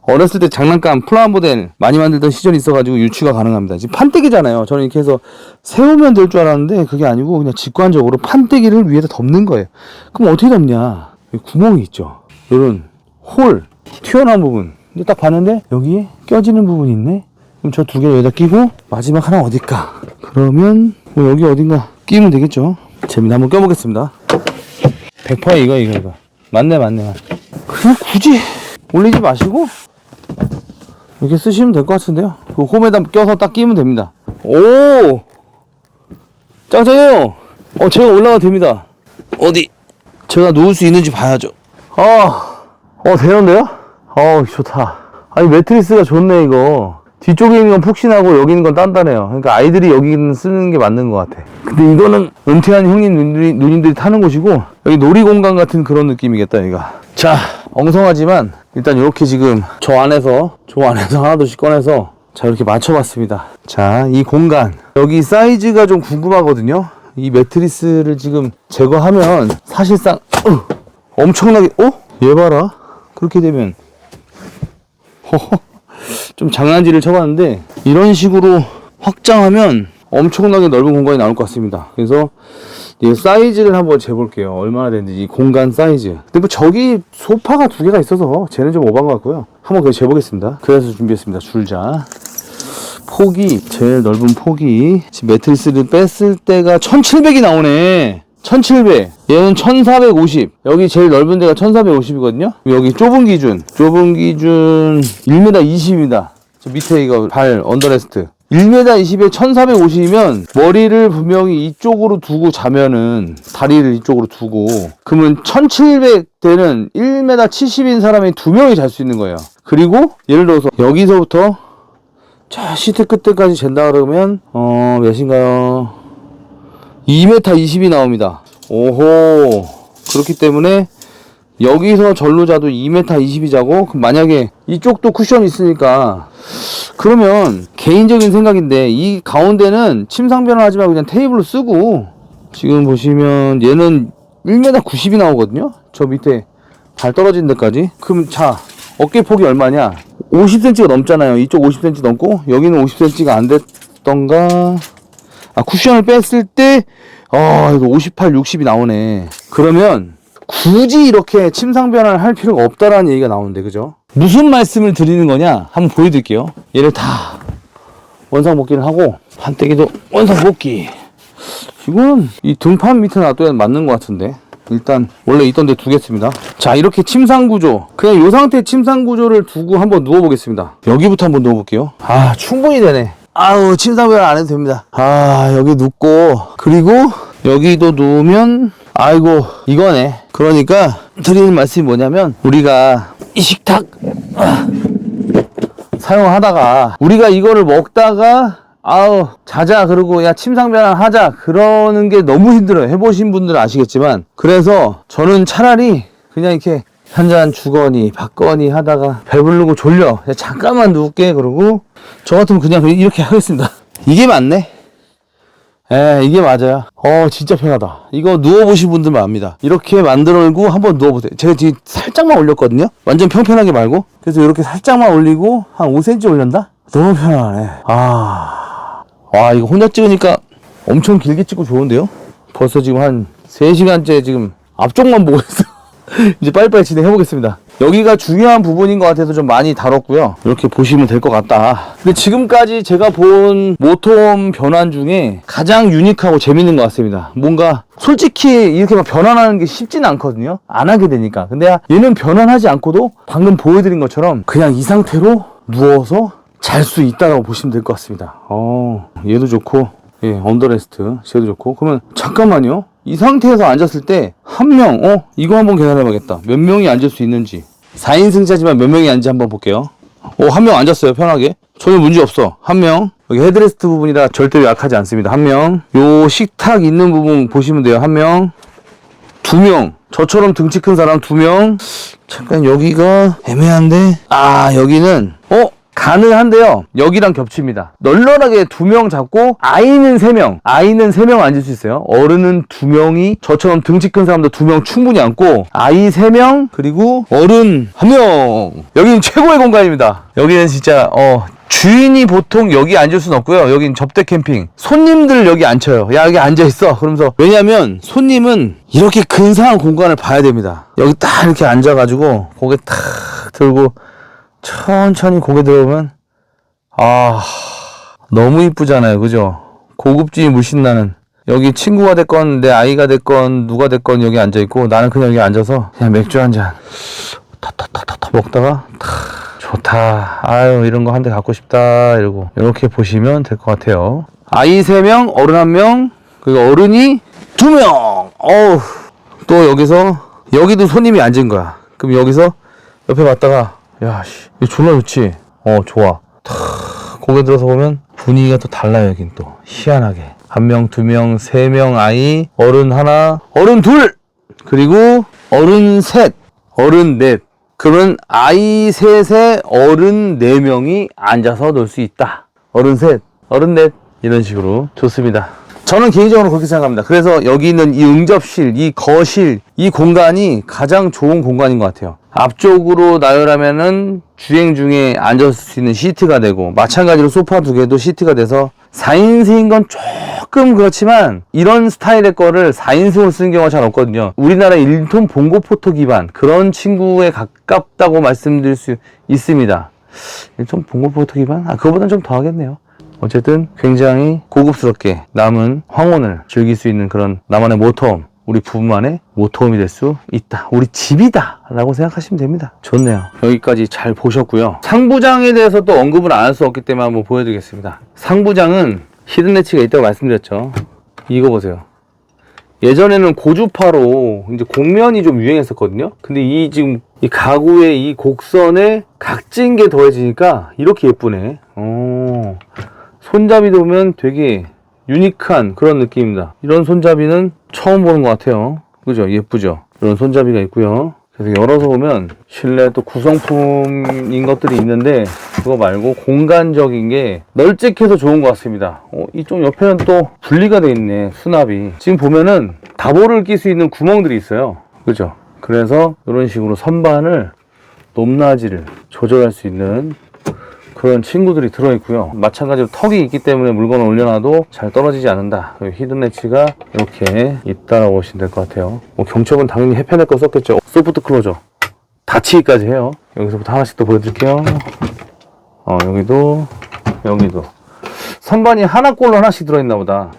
Speaker 1: 어렸을 때 장난감 플라모델 많이 만들던 시절이 있어가지고 유추가 가능합니다. 지금 판때기잖아요. 저는 이렇게 해서 세우면 될 줄 알았는데 그게 아니고 그냥 직관적으로 판때기를 위에다 덮는 거예요. 그럼 어떻게 덮냐? 여기 구멍이 있죠. 이런 홀, 튀어나온 부분. 근데 딱 봤는데 여기에 껴지는 부분이 있네. 그럼 저 두 개 여기다 끼고 마지막 하나 어딜까? 그러면 뭐 여기 어딘가 끼면 되겠죠. 재미나 한번 껴보겠습니다. 100% 이거. 맞네. 그냥 굳이 올리지 마시고 이렇게 쓰시면 될 것 같은데요. 그 홈에다 껴서 딱 끼면 됩니다. 오, 짱짱해요. 제가 올라가도 됩니다. 어디 제가 놓을 수 있는지 봐야죠. 되는데요? 좋다. 아니 매트리스가 좋네. 이거 뒤쪽에 있는 건 푹신하고 여기 있는 건 단단해요. 그러니까 아이들이 여기는 쓰는 게 맞는 것 같아. 근데 이거는 은퇴한 형님 누님들이 타는 곳이고 여기 놀이공간 같은 그런 느낌이겠다. 여기가. 자, 엉성하지만 일단 이렇게 지금 저 안에서 하나둘씩 꺼내서 자 이렇게 맞춰봤습니다. 자, 이 공간 여기 사이즈가 좀 궁금하거든요. 이 매트리스를 지금 제거하면 사실상 엄청나게 얘 봐라. 그렇게 되면 좀 장난질을 쳐봤는데 이런 식으로 확장하면 엄청나게 넓은 공간이 나올 것 같습니다. 그래서 이 사이즈를 한번 재볼게요. 얼마나 되는지 이 공간 사이즈. 근데 뭐 저기 소파가 두 개가 있어서 쟤는 좀 오버한 것 같고요. 한번 그거 재보겠습니다. 그래서 준비했습니다. 줄자. 폭이 제일 넓은 폭이 지금 매트리스를 뺐을 때가 1700이 나오네. 1700. 얘는 1450. 여기 제일 넓은 데가 1450이거든요. 여기 좁은 기준 1m 20입니다. 저 밑에 이거 발 언더레스트 1m 20에 1450이면 머리를 분명히 이쪽으로 두고 자면은 다리를 이쪽으로 두고 그러면 1700대는 1m 70인 사람이 2명이 잘 수 있는 거예요. 그리고 예를 들어서 여기서부터 자 시트 끝에까지 잰다 그러면 몇인가요? 2m 20이 나옵니다. 오호. 그렇기 때문에 여기서 절로 자도 2m 20이 자고 그럼 만약에 이쪽도 쿠션이 있으니까 그러면 개인적인 생각인데 이 가운데는 침상 변환하지 말고 그냥 테이블로 쓰고 지금 보시면 얘는 1m 90이 나오거든요. 저 밑에 발 떨어진 데까지. 그럼 자 어깨 폭이 얼마냐? 50cm가 넘잖아요. 이쪽 50cm 넘고 여기는 50cm가 안 됐던가. 쿠션을 뺐을 때 이거 58, 60이 나오네. 그러면 굳이 이렇게 침상 변환을 할 필요가 없다라는 얘기가 나오는데, 그죠? 무슨 말씀을 드리는 거냐 한번 보여드릴게요. 얘를 다 원상복귀를 하고 판때기도 원상복귀. 이거는 이 등판 밑에 놔둬야 맞는 것 같은데 일단 원래 있던 데 두겠습니다. 자, 이렇게 침상구조, 그냥 이 상태 침상구조를 두고 한번 누워보겠습니다. 여기부터 한번 누워볼게요. 아, 충분히 되네. 아우, 침상배열 안 해도 됩니다. 아, 여기 눕고, 그리고 여기도 누우면 아이고 이거네. 그러니까 드리는 말씀이 뭐냐면, 우리가 이 식탁 사용하다가 우리가 이거를 먹다가 아우 자자 그러고 야 침상변환 하자 그러는 게 너무 힘들어요. 해보신 분들은 아시겠지만, 그래서 저는 차라리 그냥 이렇게 한잔 주거니 받거니 하다가 배부르고 졸려 야, 잠깐만 누울게 그러고 저 같으면 그냥 이렇게 하겠습니다. 이게 맞네. 에, 이게 맞아요. 진짜 편하다. 이거 누워보신 분들만 압니다. 이렇게 만들고 한번 누워보세요. 제가 지금 살짝만 올렸거든요. 완전 평평하게 말고. 그래서 이렇게 살짝만 올리고 한 5cm 올렸나? 너무 편하네. 와, 이거 혼자 찍으니까 엄청 길게 찍고 좋은데요? 벌써 지금 한 3시간째 지금 앞쪽만 보고 있어. 이제 빨리빨리 진행해보겠습니다. 여기가 중요한 부분인 것 같아서 좀 많이 다뤘고요. 이렇게 보시면 될 것 같다. 근데 지금까지 제가 본 모터홈 변환 중에 가장 유니크하고 재밌는 것 같습니다. 뭔가 솔직히 이렇게 막 변환하는 게 쉽지는 않거든요. 안 하게 되니까. 근데 얘는 변환하지 않고도 방금 보여드린 것처럼 그냥 이 상태로 누워서 잘 수 있다고 보시면 될 것 같습니다. 얘도 좋고, 예, 언더레스트 쟤도 좋고. 그러면 잠깐만요. 이 상태에서 앉았을 때 한 명, 이거 한번 계산해봐야겠다. 몇 명이 앉을 수 있는지. 4인승차지만 몇 명이 앉는지 한번 볼게요. 한 명 앉았어요. 편하게. 전혀 문제 없어. 한 명. 여기 헤드레스트 부분이라 절대 약하지 않습니다. 한 명. 요 식탁 있는 부분 보시면 돼요. 한 명. 2명. 저처럼 등치 큰 사람 2명. 잠깐 여기가 애매한데. 여기는 가능한데요. 여기랑 겹칩니다. 널널하게 2명 잡고 아이는 3명. 아이는 3명 앉을 수 있어요. 어른은 2명이 저처럼 등치 큰 사람도 2명 충분히 앉고, 아이 3명 그리고 어른 1명. 여기는 최고의 공간입니다. 여기는 진짜 주인이 보통 여기 앉을 수는 없고요. 여긴 접대 캠핑. 손님들 여기 앉혀요. 야, 여기 앉아있어. 그러면서, 왜냐면 손님은 이렇게 근사한 공간을 봐야 됩니다. 여기 딱 이렇게 앉아가지고 고개 탁 들고 천천히 고개 들어오면 너무 이쁘잖아요. 그죠? 고급짐이 물씬 나는. 여기 친구가 됐건 내 아이가 됐건 누가 됐건 여기 앉아있고, 나는 그냥 여기 앉아서 그냥 맥주 한잔 탁탁탁탁 먹다가 좋다. 아유, 이런 거 한 대 갖고 싶다. 이러고 이렇게 보시면 될 것 같아요. 아이 3명, 어른 1명, 그리고 어른이 2명. 또 여기도 손님이 앉은 거야. 그럼 여기서 옆에 봤다가, 야, 씨, 이거 졸라 좋지? 좋아. 탁, 고개 들어서 보면 분위기가 또 달라요. 여긴 또 희한하게 1명, 2명, 3명 아이, 어른 1, 어른 2, 그리고 어른 3, 어른 4. 그러면 아이 3에 어른 4명이 앉아서 놀 수 있다. 어른 3, 어른 4. 이런 식으로 좋습니다. 저는 개인적으로 그렇게 생각합니다. 그래서 여기 있는 이 응접실, 이 거실, 이 공간이 가장 좋은 공간인 것 같아요. 앞쪽으로 나열하면은 주행 중에 앉을 수 있는 시트가 되고, 마찬가지로 소파 2개도 시트가 돼서 4인승인 건 조금 그렇지만, 이런 스타일의 거를 4인승으로 쓰는 경우가 잘 없거든요. 우리나라 1톤 봉고 포토 기반 그런 친구에 가깝다고 말씀드릴 수 있습니다. 1톤 봉고 포토 기반? 그거보다는 좀 더 하겠네요. 어쨌든 굉장히 고급스럽게 남은 황혼을 즐길 수 있는 그런 나만의 모터홈, 우리 부부만의 모터홈이 될 수 있다. 우리 집이다 라고 생각하시면 됩니다. 좋네요. 여기까지 잘 보셨고요. 상부장에 대해서 또 언급을 안 할 수 없기 때문에 한번 보여드리겠습니다. 상부장은 히든 해치가 있다고 말씀드렸죠. 이거 보세요. 예전에는 고주파로 이제 곡면이 좀 유행했었거든요. 근데 지금 이 가구의 이 곡선에 각진 게 더해지니까 이렇게 예쁘네. 손잡이도 보면 되게 유니크한 그런 느낌입니다. 이런 손잡이는 처음 보는 것 같아요. 그죠? 예쁘죠? 이런 손잡이가 있고요. 그래서 열어서 보면 실내 또 구성품인 것들이 있는데, 그거 말고 공간적인 게 널찍해서 좋은 것 같습니다. 이쪽 옆에는 또 분리가 돼 있네. 수납이. 지금 보면은 다보를 낄 수 있는 구멍들이 있어요. 그죠? 그래서 이런 식으로 선반을 높낮이를 조절할 수 있는 그런 친구들이 들어있고요. 마찬가지로 턱이 있기 때문에 물건을 올려놔도 잘 떨어지지 않는다. 히든 래치가 이렇게 있다라고 보시면 될 것 같아요. 경첩은 당연히 해편의 거 썼겠죠. 소프트 클로저. 닫히기까지 해요. 여기서부터 하나씩 또 보여드릴게요. 여기도 선반이 하나꼴로 하나씩 들어있나 보다.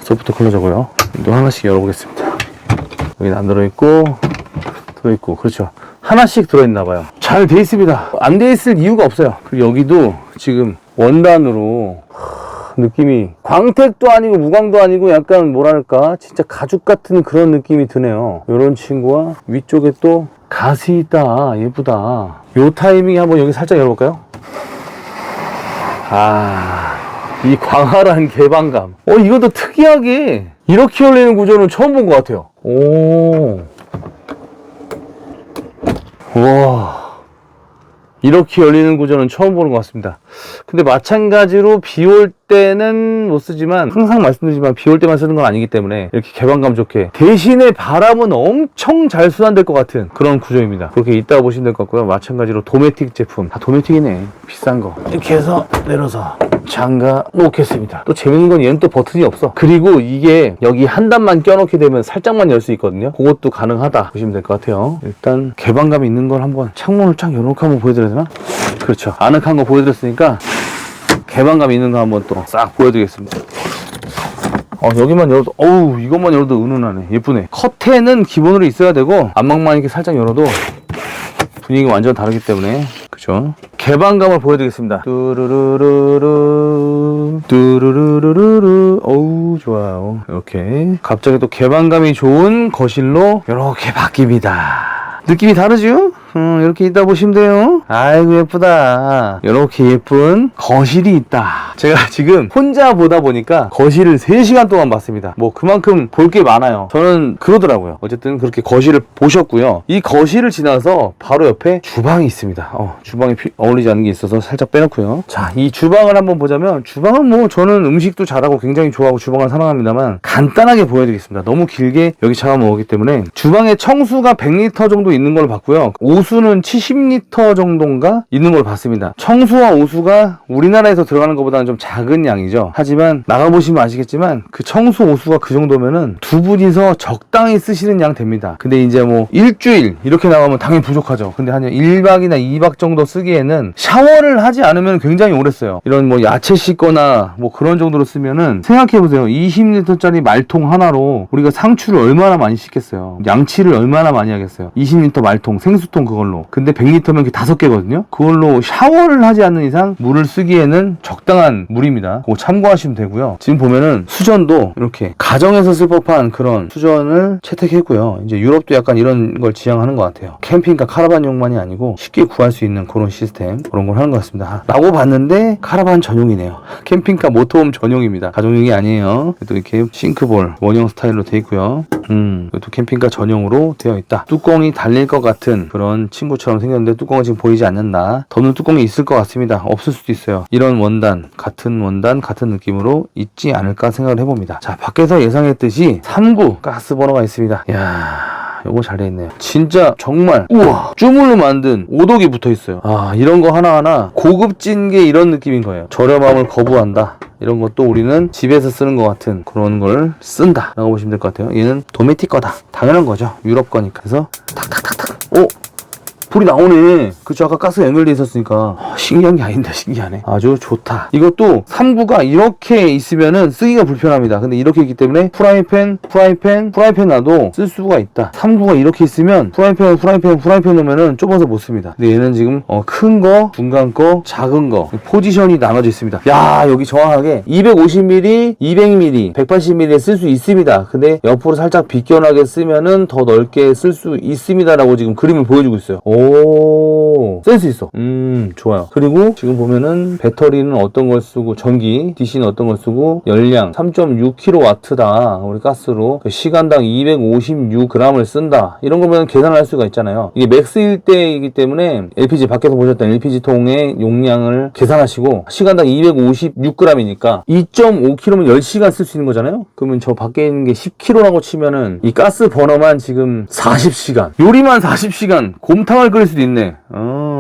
Speaker 1: 소프트 클로저고요. 또 하나씩 열어보겠습니다. 여기는 안 들어있고 들어있고, 그렇죠. 하나씩 들어있나 봐요. 잘 돼 있습니다. 안 돼 있을 이유가 없어요. 그리고 여기도 지금 원단으로 느낌이 광택도 아니고 무광도 아니고 약간 뭐랄까 진짜 가죽 같은 그런 느낌이 드네요. 이런 친구와 위쪽에 또 가시 있다. 예쁘다. 요 타이밍에 한번 여기 살짝 열어볼까요? 이 광활한 개방감. 이것도 특이하게 이렇게 열리는 구조는 처음 본 것 같아요. 와, 이렇게 열리는 구조는 처음 보는 것 같습니다. 근데 마찬가지로 비 올 때는 못 쓰지만, 항상 말씀드리지만 비 올 때만 쓰는 건 아니기 때문에 이렇게 개방감 좋게, 대신에 바람은 엄청 잘 순환될 것 같은 그런 구조입니다. 그렇게 있다고 보시면 될 것 같고요. 마찬가지로 도메틱 제품, 도메틱이네. 비싼 거 이렇게 해서 내려서 잠가 놓겠습니다. 또 재밌는 건 얘는 또 버튼이 없어. 그리고 이게 여기 한 단만 껴놓게 되면 살짝만 열 수 있거든요. 그것도 가능하다 보시면 될 것 같아요. 일단 개방감 있는 걸 한번, 창문을 쫙 열어놓고 한번 보여드려야 되나? 그렇죠. 아늑한 거 보여드렸으니까 개방감 있는 거 한번 또 싹 보여드리겠습니다. 여기만 열어도, 이것만 열어도 은은하네. 예쁘네. 커튼은 기본으로 있어야 되고, 안막만 이렇게 살짝 열어도 분위기가 완전 다르기 때문에, 그죠? 개방감을 보여드리겠습니다. 뚜루루루루. 어우, 좋아요. 이렇게. 갑자기 또 개방감이 좋은 거실로 이렇게 바뀝니다. 느낌이 다르죠? 이렇게 있다 보시면 돼요. 아이고 예쁘다. 이렇게 예쁜 거실이 있다. 제가 지금 혼자 보다 보니까 거실을 3시간 동안 봤습니다. 뭐 그만큼 볼 게 많아요. 저는 그러더라고요. 어쨌든 그렇게 거실을 보셨고요. 이 거실을 지나서 바로 옆에 주방이 있습니다. 주방이 어울리지 않는 게 있어서 살짝 빼놓고요. 자, 이 주방을 한번 보자면, 주방은 뭐 저는 음식도 잘하고 굉장히 좋아하고 주방을 사랑합니다만, 간단하게 보여드리겠습니다. 너무 길게 여기 잡아먹었기 때문에. 주방에 청수가 100리터 정도 있는 걸 봤고요. 오수는 70리터 정도인가 있는 걸 봤습니다. 청수와 오수가 우리나라에서 들어가는 것보다는 좀 작은 양이죠. 하지만 나가보시면 아시겠지만 그 청수 오수가 그 정도면은 두 분이서 적당히 쓰시는 양 됩니다. 근데 이제 뭐 일주일 이렇게 나가면 당연히 부족하죠. 근데 한 1박이나 2박 정도 쓰기에는 샤워를 하지 않으면 굉장히 오래 써요. 이런 뭐 야채 씻거나 뭐 그런 정도로 쓰면은, 생각해보세요. 20리터짜리 말통 하나로 우리가 상추를 얼마나 많이 씻겠어요. 양치를 얼마나 많이 하겠어요. 20리터 말통, 생수통 그걸로. 근데 100리터면 그 5개거든요. 그걸로 샤워를 하지 않는 이상 물을 쓰기에는 적당한 물입니다. 그거 참고하시면 되고요. 지금 보면은 수전도 이렇게 가정에서 쓸 법한 그런 수전을 채택했고요. 이제 유럽도 약간 이런 걸 지향하는 것 같아요. 캠핑카 카라반용만이 아니고 쉽게 구할 수 있는 그런 시스템, 그런 걸 하는 것 같습니다. 라고 봤는데 카라반 전용이네요. 캠핑카 모터홈 전용입니다. 가정용이 아니에요. 또 이렇게 싱크볼 원형 스타일로 되어 있고요. 이것도 캠핑카 전용으로 되어 있다. 뚜껑이 달릴 것 같은 그런 친구처럼 생겼는데 뚜껑은 지금 보이지 않는다. 덮는 뚜껑이 있을 것 같습니다. 없을 수도 있어요. 이런 원단, 같은 느낌으로 있지 않을까 생각을 해봅니다. 자, 밖에서 예상했듯이 3구 가스 버너가 있습니다. 이야, 요거 잘 돼있네요. 진짜 정말 우와, 쭈물로 만든 오독이 붙어있어요. 이런 거 하나하나 고급진 게 이런 느낌인 거예요. 저렴함을 거부한다. 이런 것도 우리는 집에서 쓰는 것 같은 그런 걸 쓴다 라고 보시면 될 것 같아요. 얘는 도메틱 거다. 당연한 거죠. 유럽 거니까. 그래서 탁탁탁탁. 불이 나오네. 그쵸, 아까 가스가 연결돼 있었으니까. 신기한 게 아닌데 신기하네. 아주 좋다. 이것도 3구가 이렇게 있으면은 쓰기가 불편합니다. 근데 이렇게 있기 때문에 프라이팬 놔도 쓸 수가 있다. 3구가 이렇게 있으면 프라이팬 놓으면은 좁아서 못 씁니다. 근데 얘는 지금 큰 거, 중간 거, 작은 거 포지션이 나눠져 있습니다. 야, 여기 정확하게 250mm, 200mm, 180mm에 쓸 수 있습니다. 근데 옆으로 살짝 비껴나게 쓰면은 더 넓게 쓸 수 있습니다 라고 지금 그림을 보여주고 있어요. 오, 센스 있어. 좋아요. 그리고 지금 보면은 배터리는 어떤 걸 쓰고, 전기 DC는 어떤 걸 쓰고, 열량 3.6kW다 우리 가스로 시간당 256g을 쓴다. 이런 거면 계산을 할 수가 있잖아요. 이게 맥스일 때이기 때문에 LPG, 밖에서 보셨던 LPG 통의 용량을 계산하시고 시간당 256g이니까 2.5kg면 10시간 쓸 수 있는 거잖아요. 그러면 저 밖에 있는 게 10kg라고 치면은 이 가스 버너만 지금 40시간, 요리만 40시간, 곰탕을 끓일 수도 있네.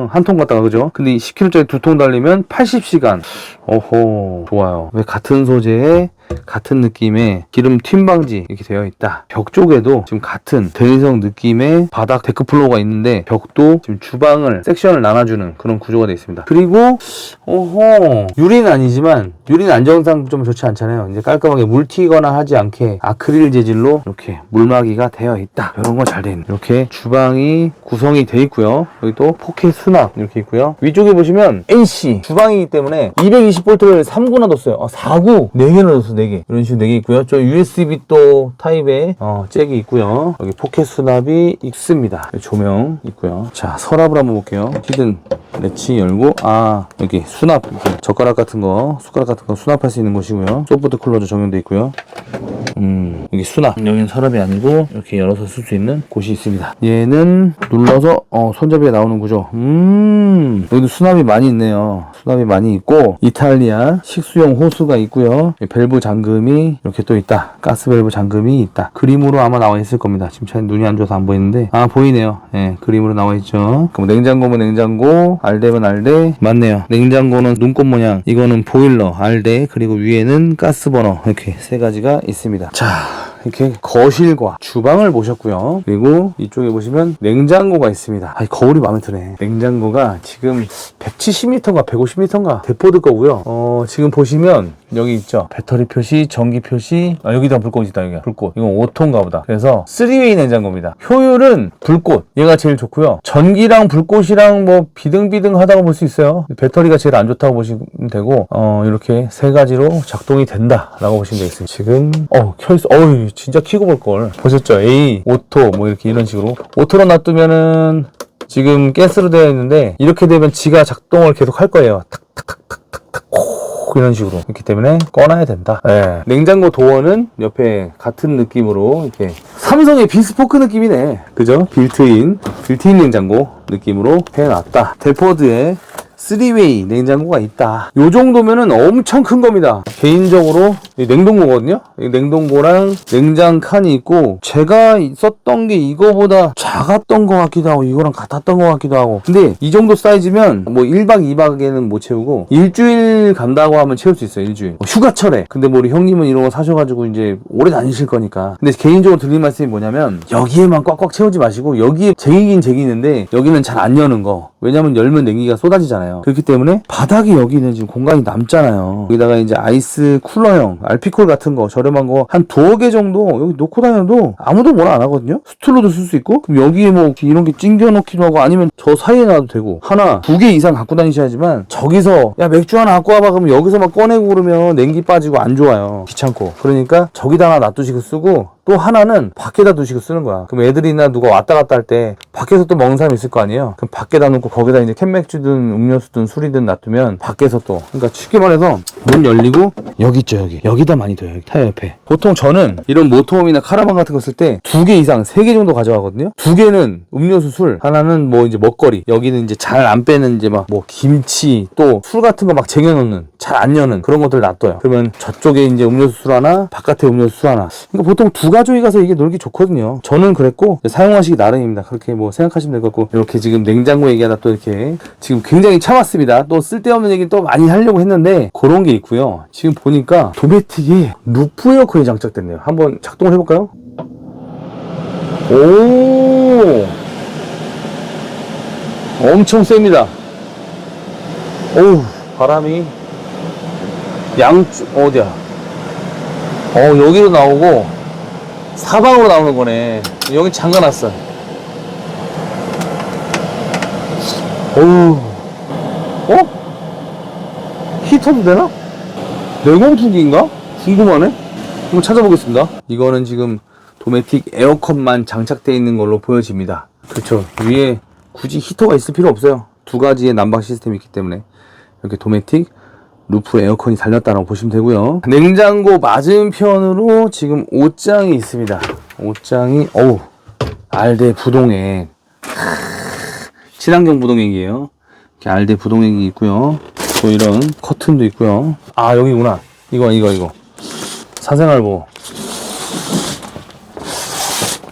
Speaker 1: 한 통 갖다가, 그죠? 근데 10kg짜리 2통 달리면 80시간. 오호, 좋아요. 왜 같은 소재에 같은 느낌의 기름 튄 방지 이렇게 되어 있다. 벽 쪽에도 지금 같은 대리석 느낌의 바닥 데크 플로어가 있는데 벽도 지금 주방을 섹션을 나눠주는 그런 구조가 되어 있습니다. 그리고 유리는 아니지만 유리는 안정상 좀 좋지 않잖아요. 이제 깔끔하게 물 튀거나 하지 않게 아크릴 재질로 이렇게 물막이가 되어 있다. 이런 거 잘 돼 있네. 이렇게 주방이 구성이 되어 있고요. 여기 또 포켓 수납 이렇게 있고요. 위쪽에 보시면 NC 주방이기 때문에 220V를 3구나 뒀어요. 4구 4개나 뒀어. 4개 이런 식으로 4개 있고요. 저 USB 또 타입의 잭이 있고요. 여기 포켓 수납이 있습니다. 조명 있고요. 자, 서랍을 한번 볼게요. 히든 렛치 열고 여기 수납 이렇게 젓가락 같은 거 숟가락 같은 거 수납할 수 있는 곳이고요. 소프트 클로저 적용되어 있고요. 여기 수납. 여기는 서랍이 아니고 이렇게 열어서 쓸 수 있는 곳이 있습니다. 얘는 눌러서 손잡이가 나오는 구조. 여기도 수납이 많이 있네요. 수납이 많이 있고 이탈리아 식수용 호수가 있고요. 밸브 잠금이 이렇게 또 있다. 가스 밸브 잠금이 있다. 그림으로 아마 나와 있을 겁니다. 지금 차 눈이 안 좋아서 안 보이는데 보이네요. 예, 그림으로 나와 있죠. 그럼 냉장고면 냉장고, 알대면 알대. 맞네요. 냉장고는 눈꽃 모양, 이거는 보일러, 알대, 그리고 위에는 가스버너 이렇게 세 가지가 있습니다. 자, 이렇게 거실과 주방을 보셨고요. 그리고 이쪽에 보시면 냉장고가 있습니다. 거울이 마음에 드네. 냉장고가 지금 170m인가 150m인가 데포드 거고요. 지금 보시면 여기 있죠. 배터리 표시, 전기 표시. 여기다 불꽃 있다. 여기 불꽃. 이건 오토인가 보다. 그래서 3웨이 냉장고입니다. 효율은 불꽃 얘가 제일 좋고요. 전기랑 불꽃이랑 뭐 비등비등 하다고 볼 수 있어요. 배터리가 제일 안 좋다고 보시면 되고 이렇게 세 가지로 작동이 된다라고 보시면 되겠습니다. 지금 켜있어. 진짜 켜고 볼걸. 보셨죠? A, 오토 뭐 이렇게 이런 식으로. 오토로 놔두면은 지금 가스로 되어 있는데 이렇게 되면 지가 작동을 계속 할 거예요. 탁탁탁탁탁탁 이런 식으로. 그렇기 때문에 꺼놔야 된다. 네. 냉장고 도어는 옆에 같은 느낌으로 이렇게 삼성의 비스포크 느낌이네. 그죠? 빌트인 냉장고 느낌으로 해놨다. 델포드에 3웨이 냉장고가 있다. 요 정도면은 엄청 큰 겁니다. 개인적으로 냉동고거든요. 냉동고랑 냉장칸이 있고 제가 썼던 게 이거보다 작았던 것 같기도 하고 이거랑 같았던 것 같기도 하고. 근데 이 정도 사이즈면 뭐 1박 2박에는 못 채우고 일주일 간다고 하면 채울 수 있어요. 일주일. 휴가철에. 근데 뭐 우리 형님은 이런 거 사셔가지고 이제 오래 다니실 거니까. 근데 개인적으로 드리는 말씀이 뭐냐면 여기에만 꽉꽉 채우지 마시고 여기에 쟁이긴 쟁이는데 여기는 잘 안 여는 거. 왜냐면 열면 냉기가 쏟아지잖아요. 그렇기 때문에 바닥이 여기는 지금 공간이 남잖아요. 여기다가 이제 아이스 쿨러형 알피콜 같은 거 저렴한 거 한 두어 개 정도 여기 놓고 다녀도 아무도 뭐라 안 하거든요. 스툴로도 쓸 수 있고 그럼 여기에 뭐 이런 게 찡겨 놓기도 하고 아니면 저 사이에 놔도 되고 하나 두 개 이상 갖고 다니셔야지만 저기서 야 맥주 하나 갖고 와봐 그러면 여기서 막 꺼내고 그러면 냉기 빠지고 안 좋아요. 귀찮고. 그러니까 저기다 하나 놔두시고 쓰고 또 하나는 밖에다 두시고 쓰는 거야. 그럼 애들이나 누가 왔다 갔다 할 때 밖에서 또 먹는 사람이 있을 거 아니에요. 그럼 밖에다 놓고 거기다 이제 캔맥주든 음료수든 술이든 놔두면 밖에서 또 그러니까 쉽게 말해서 문 열리고 여기 있죠. 여기다 많이 둬요. 여기 타이어 옆에. 보통 저는 이런 모터홈이나 카라반 같은 거 쓸 때 2개 이상 3개 정도 가져가거든요. 2개는 음료수 술, 하나는 뭐 이제 먹거리, 여기는 이제 잘 안 빼는 이제 막 뭐 김치 또 술 같은 거 막 쟁여놓는 잘 안 여는 그런 것들 놔둬요. 그러면 저쪽에 이제 음료수 술 하나, 바깥에 음료수 술 하나. 그러니까 보통 두 가족이 가서 이게 놀기 좋거든요. 저는 그랬고 사용하시기 나름입니다. 그렇게 뭐 생각하시면 될 것 같고. 이렇게 지금 냉장고 얘기하다 또 이렇게 지금 굉장히 참았습니다. 또 쓸데없는 얘기 또 많이 하려고 했는데 그런 게 있고요. 지금 보니까 도메틱이 루프 에어컨이 장착됐네요. 한번 작동을 해볼까요? 오, 엄청 셉니다. 어우, 바람이 양쪽 어디야? 여기로 나오고 사방으로 나오는 거네. 여기 잠가놨어. 어우, 히터도 되나? 냉온풍기인가? 궁금하네. 한번 찾아보겠습니다. 이거는 지금 도메틱 에어컨만 장착되어 있는 걸로 보여집니다. 그렇죠. 위에 굳이 히터가 있을 필요 없어요. 두 가지의 난방 시스템이 있기 때문에 이렇게 도메틱 루프 에어컨이 달렸다라고 보시면 되고요. 냉장고 맞은편으로 지금 옷장이 있습니다. 옷장이 알대 부동액, 친환경 부동액이에요. 이렇게 알대 부동액이 있고요. 또 이런 커튼도 있고요. 여기구나. 이거 사생활보.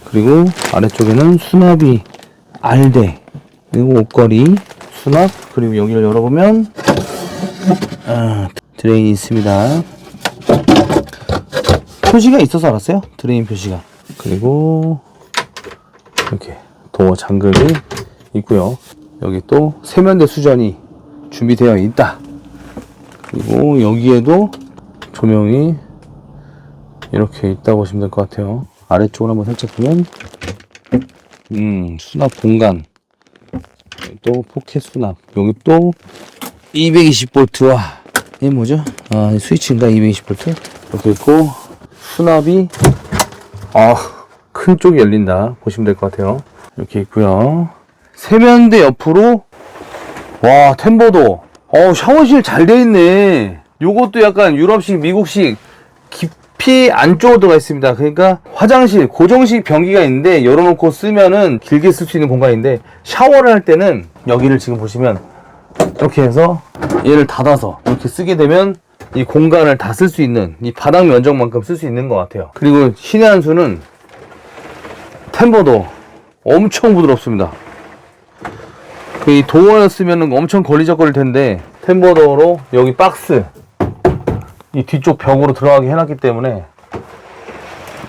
Speaker 1: 그리고 아래쪽에는 수납이 알대, 그리고 옷걸이, 수납. 그리고 여기를 열어보면 드레인이 있습니다. 표시가 있어서 알았어요. 드레인 표시가. 그리고 이렇게 도어 잠금이 있고요. 여기 또 세면대 수전이 준비되어 있다. 그리고 여기에도 조명이 이렇게 있다고 보시면 될 것 같아요. 아래쪽으로 한번 살짝 보면 수납 공간, 또 포켓 수납, 여기 또 220V와 이 뭐죠? 이 스위치인가? 220V 이렇게 있고, 수납이 큰 쪽이 열린다 보시면 될 것 같아요. 이렇게 있고요. 세면대 옆으로 와, 템버도 샤워실 잘 돼 있네. 요것도 약간 유럽식, 미국식 깊이 안쪽으로 들어가 있습니다. 그러니까 화장실 고정식 변기가 있는데 열어놓고 쓰면은 길게 쓸 수 있는 공간인데, 샤워를 할 때는 여기를 지금 보시면 이렇게 해서 얘를 닫아서 이렇게 쓰게 되면 이 공간을 다 쓸 수 있는, 이 바닥 면적만큼 쓸 수 있는 것 같아요. 그리고 신의 한 수는 템버도 엄청 부드럽습니다. 이 도어였으면 엄청 걸리적거릴 텐데, 템버도어로 여기 박스 이 뒤쪽 벽으로 들어가게 해놨기 때문에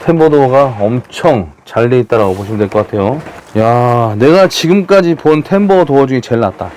Speaker 1: 템버도어가 엄청 잘 돼 있다라고 보시면 될 것 같아요. 야, 내가 지금까지 본 템버도어 중에 제일 낫다.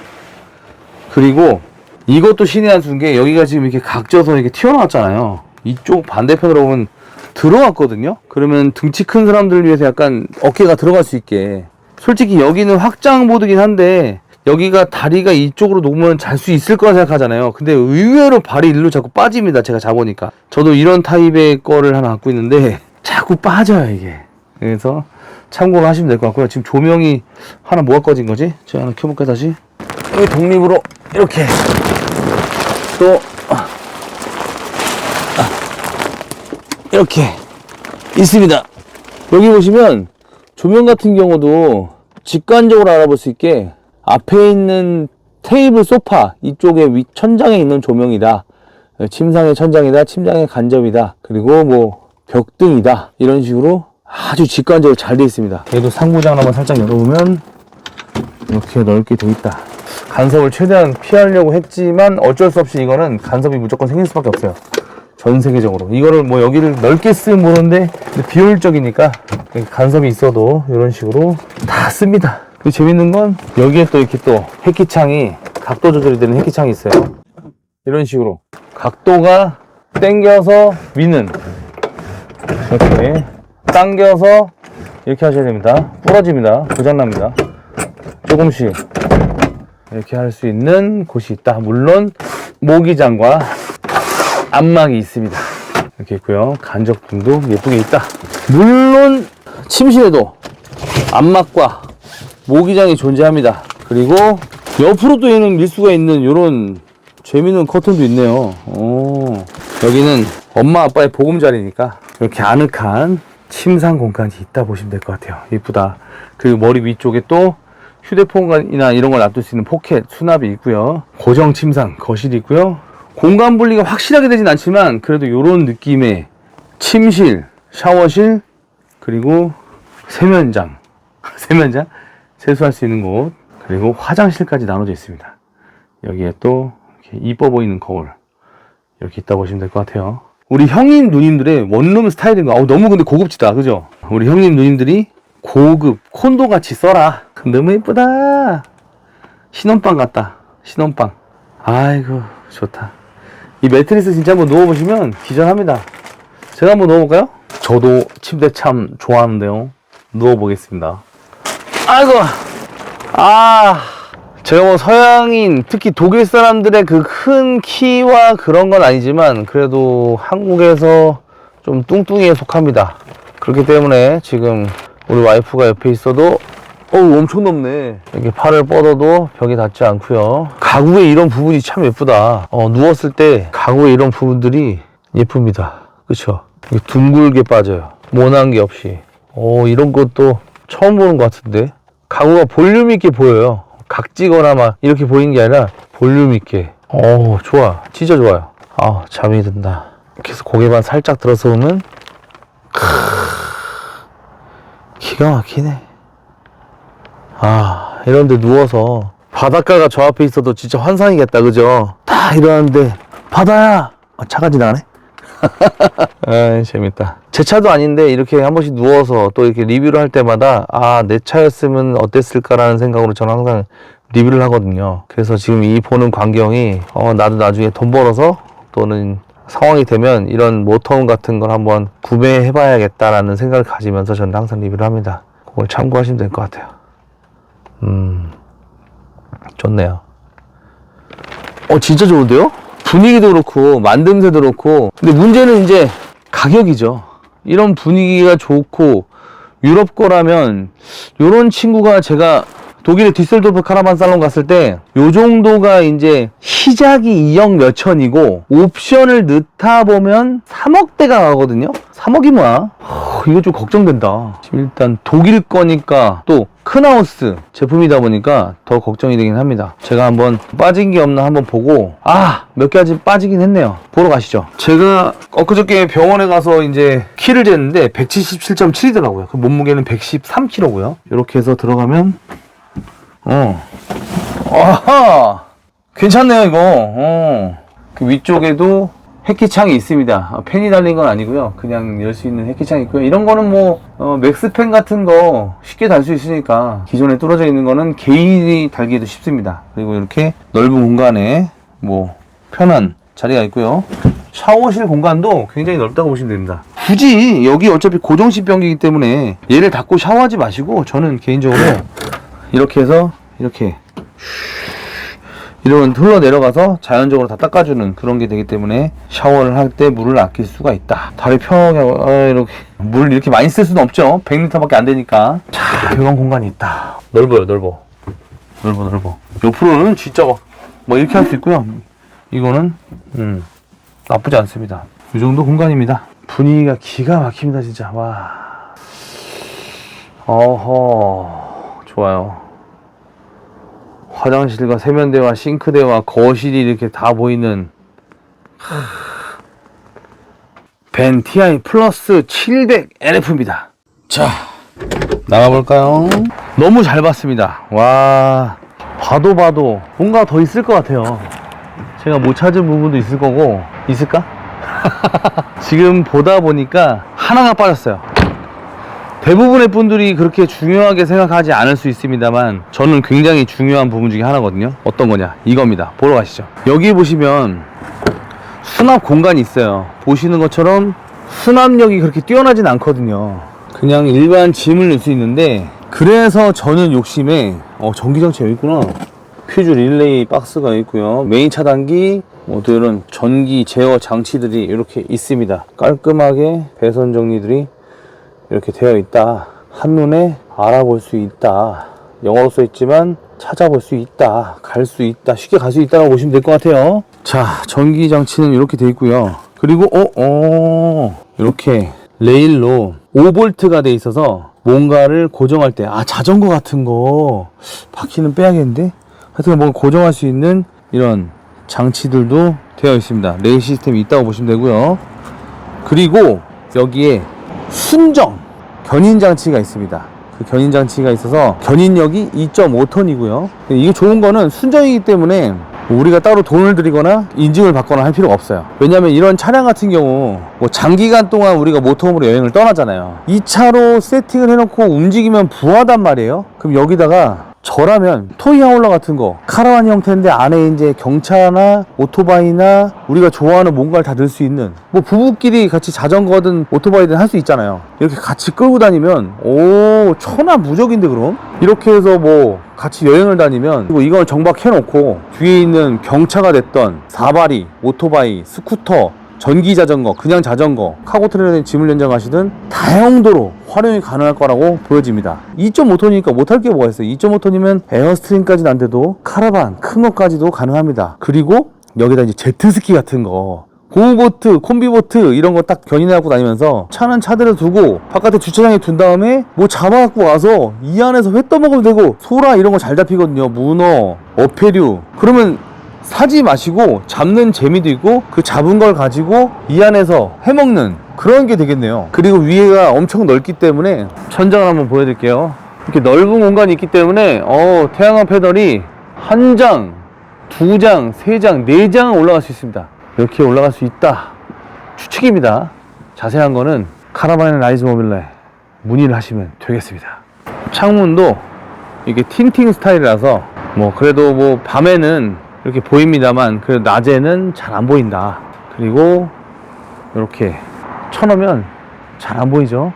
Speaker 1: 그리고 이것도 신의 한 수인 게, 여기가 지금 이렇게 각져서 이렇게 튀어나왔잖아요. 이쪽 반대편으로 보면 들어왔거든요. 그러면 등치 큰 사람들을 위해서 약간 어깨가 들어갈 수 있게. 솔직히 여기는 확장 보드긴 한데 여기가 다리가 이쪽으로 놓으면 잘 수 있을 거라 생각하잖아요. 근데 의외로 발이 일로 자꾸 빠집니다. 제가 잡으니까. 저도 이런 타입의 거를 하나 갖고 있는데 자꾸 빠져요, 이게. 그래서 참고를 하시면 될 것 같고요. 지금 조명이 하나 뭐가 꺼진 거지? 제가 하나 켜볼까요, 다시? 여기 독립으로 이렇게 또 이렇게 있습니다. 여기 보시면 조명 같은 경우도 직관적으로 알아볼 수 있게, 앞에 있는 테이블 소파 이쪽에 천장에 있는 조명이다, 침상의 천장이다, 침장의 간접이다, 그리고 뭐 벽등이다, 이런 식으로 아주 직관적으로 잘 되어 있습니다. 얘도 상부장 한번 살짝 열어보면 이렇게 넓게 되어 있다. 간섭을 최대한 피하려고 했지만 어쩔 수 없이 이거는 간섭이 무조건 생길 수밖에 없어요. 전 세계적으로. 이거를 뭐 여기를 넓게 쓰면 모르는데 비효율적이니까 간섭이 있어도 이런 식으로 다 씁니다. 그리고 재밌는 건 여기에 또 이렇게 또 해키창이, 각도 조절이 되는 해키창이 있어요. 이런 식으로 각도가 당겨서 위는 이렇게 당겨서 이렇게 하셔야 됩니다. 부러집니다. 고장납니다. 조금씩 이렇게 할 수 있는 곳이 있다. 물론 모기장과 안막이 있습니다. 이렇게 있고요. 간접등도 예쁘게 있다. 물론 침실에도 안막과 모기장이 존재합니다. 그리고 옆으로 또 얘는 밀 수가 있는 이런 재미있는 커튼도 있네요. 여기는 엄마 아빠의 보금자리니까 이렇게 아늑한 침상 공간이 있다 보시면 될 것 같아요. 예쁘다. 그리고 머리 위쪽에 또 휴대폰이나 이런 걸 놔둘 수 있는 포켓 수납이 있고요. 고정 침상 거실이 있고요. 공간 분리가 확실하게 되진 않지만 그래도 이런 느낌의 침실, 샤워실, 그리고 세면장 세수할 수 있는 곳, 그리고 화장실까지 나눠져 있습니다. 여기에 또 이렇게 이뻐 보이는 거울 이렇게 있다 보시면 될 것 같아요. 우리 형님 누님들의 원룸 스타일인 거, 너무 근데 고급지다, 그죠? 우리 형님 누님들이 고급 콘도 같이 써라. 너무 예쁘다. 신혼방 같다. 신혼방. 아이고 좋다. 이 매트리스 진짜 한번 누워보시면 기절합니다. 제가 한번 누워볼까요? 저도 침대 참 좋아하는데요. 누워보겠습니다. 아이고, 제가 뭐 서양인, 특히 독일 사람들의 그 큰 키와 그런 건 아니지만 그래도 한국에서 좀 뚱뚱이에 속합니다. 그렇기 때문에 지금 우리 와이프가 옆에 있어도 엄청 높네. 이렇게 팔을 뻗어도 벽에 닿지 않고요. 가구에 이런 부분이 참 예쁘다. 누웠을 때 가구에 이런 부분들이 예쁩니다. 그쵸? 둥글게 빠져요. 모난 게 없이. 이런 것도 처음 보는 것 같은데. 가구가 볼륨 있게 보여요. 각지거나 막 이렇게 보이는 게 아니라 볼륨 있게. 좋아. 진짜 좋아요. 잠이 든다. 이렇게 해서 고개만 살짝 들어서 오면 기가 막히네. 이런데 누워서 바닷가가 저 앞에 있어도 진짜 환상이겠다, 그죠? 다 일어났는데 바다야! 차가 지나가네? 아, 재밌다. 제 차도 아닌데 이렇게 한 번씩 누워서 또 이렇게 리뷰를 할 때마다 아, 내 차였으면 어땠을까라는 생각으로 저는 항상 리뷰를 하거든요. 그래서 지금 이 보는 광경이 나도 나중에 돈 벌어서 또는 상황이 되면 이런 모터홈 같은 걸 한번 구매해 봐야겠다라는 생각을 가지면서 저는 항상 리뷰를 합니다. 그걸 참고하시면 될 것 같아요. 좋네요. 진짜 좋은데요? 분위기도 그렇고 만듦새도 그렇고. 근데 문제는 이제 가격이죠. 이런 분위기가 좋고 유럽 거라면 요런 친구가 제가 독일의 디셀도르프 카라반 살롱 갔을 때 요 정도가 이제 시작이 2억 몇천이고 옵션을 넣다 보면 3억대가 가거든요. 3억이 뭐야? 이거 좀 걱정된다. 일단 독일 거니까 또 큰 하우스 제품이다 보니까 더 걱정이 되긴 합니다. 제가 한번 빠진 게 없나 한번 보고 몇 가지 빠지긴 했네요. 보러 가시죠. 제가 엊그저께 병원에 가서 이제 키를 쟀는데 177.7이더라고요. 그 몸무게는 113kg고요. 이렇게 해서 들어가면 아하! 괜찮네요, 이거. 그 위쪽에도 해키창이 있습니다. 팬이 달린 건 아니고요. 그냥 열 수 있는 해키창이 있고요. 이런 거는 뭐, 맥스팬 같은 거 쉽게 달 수 있으니까 기존에 뚫어져 있는 거는 개인이 달기도 쉽습니다. 그리고 이렇게 넓은 공간에 뭐, 편한 자리가 있고요. 샤워실 공간도 굉장히 넓다고 보시면 됩니다. 굳이 여기 어차피 고정식 변기이기 때문에 얘를 닫고 샤워하지 마시고 저는 개인적으로 이렇게 해서 이렇게 이러면 흘러내려가서 자연적으로 다 닦아주는 그런 게 되기 때문에 샤워를 할 때 물을 아낄 수가 있다. 다리 편하게 이렇게 물 이렇게 많이 쓸 수는 없죠. 100리터밖에 안 되니까. 자, 이런 공간이 있다. 넓어요, 넓어. 옆으로는 진짜 뭐 이렇게 할 수 있고요. 이거는 나쁘지 않습니다. 이 정도 공간입니다. 분위기가 기가 막힙니다, 진짜. 와. 좋아요. 화장실과 세면대와 싱크대와 거실이 이렇게 다 보이는 벤 TI 플러스 700LF입니다. 자, 나가볼까요? 너무 잘 봤습니다. 와, 봐도 뭔가 더 있을 것 같아요. 제가 못 찾은 부분도 있을 거고. 있을까? 지금 보다 보니까 하나가 빠졌어요. 대부분의 분들이 그렇게 중요하게 생각하지 않을 수 있습니다만 저는 굉장히 중요한 부분 중에 하나거든요. 어떤 거냐? 이겁니다. 보러 가시죠. 여기 보시면 수납 공간이 있어요. 보시는 것처럼 수납력이 그렇게 뛰어나진 않거든요. 그냥 일반 짐을 넣을 수 있는데, 그래서 저는 욕심에 전기장치 여기 있구나. 퓨즈 릴레이 박스가 있고요. 메인 차단기, 또 이런 전기 제어 장치들이 이렇게 있습니다. 깔끔하게 배선 정리들이 이렇게 되어 있다. 한눈에 알아볼 수 있다. 영어로 써 있지만 찾아볼 수 있다. 갈 수 있다. 쉽게 갈 수 있다고 보시면 될 것 같아요. 자, 전기 장치는 이렇게 되어 있고요. 그리고 이렇게 레일로 5V가 되어 있어서 뭔가를 고정할 때, 자전거 같은 거 바퀴는 빼야겠는데, 하여튼 뭔가 고정할 수 있는 이런 장치들도 되어 있습니다. 레일 시스템이 있다고 보시면 되고요. 그리고 여기에 순정 견인 장치가 있습니다. 그 견인 장치가 있어서 견인력이 2.5톤이고요. 이게 좋은 거는 순정이기 때문에 우리가 따로 돈을 들이거나 인증을 받거나 할 필요가 없어요. 왜냐면 이런 차량 같은 경우 뭐 장기간 동안 우리가 모터홈으로 여행을 떠나잖아요. 이 차로 세팅을 해놓고 움직이면 부하단 말이에요. 그럼 여기다가 저라면 토이 하울러 같은 거 카라반 형태인데 안에 이제 경차나 오토바이나 우리가 좋아하는 뭔가를 다 넣을 수 있는, 뭐 부부끼리 같이 자전거든 오토바이든 할 수 있잖아요. 이렇게 같이 끌고 다니면 천하무적인데. 그럼 이렇게 해서 뭐 같이 여행을 다니면, 그리고 이걸 정박해 놓고 뒤에 있는 경차가 됐던 사바리, 오토바이, 스쿠터, 전기 자전거, 그냥 자전거, 카고 트레일러에 짐을 연장하시든 다용도로 활용이 가능할 거라고 보여집니다. 2.5톤이니까 못할 게 뭐가 있어요. 2.5톤이면 에어스트림까지는 안 돼도 카라반 큰 것까지도 가능합니다. 그리고 여기다 이제 제트스키 같은 거, 고무보트, 콤비보트 이런 거 딱 견인해갖고 다니면서 차는 차대로 두고 바깥에 주차장에 둔 다음에 뭐 잡아갖고 와서 이 안에서 회 떠먹으면 되고, 소라 이런 거 잘 잡히거든요. 문어, 어패류. 그러면 사지 마시고 잡는 재미도 있고 그 잡은 걸 가지고 이 안에서 해먹는 그런 게 되겠네요. 그리고 위에가 엄청 넓기 때문에 천장을 한번 보여드릴게요. 이렇게 넓은 공간이 있기 때문에 태양광 패널이 한 장, 두 장, 세 장, 네 장 올라갈 수 있습니다. 이렇게 올라갈 수 있다. 추측입니다. 자세한 거는 카라반의 라이즈 모빌레 문의를 하시면 되겠습니다. 창문도 이게 틴팅 스타일이라서 뭐 그래도 뭐 밤에는 이렇게 보입니다만 그래도 낮에는 잘 안 보인다. 그리고 이렇게 쳐놓으면 잘 안 보이죠.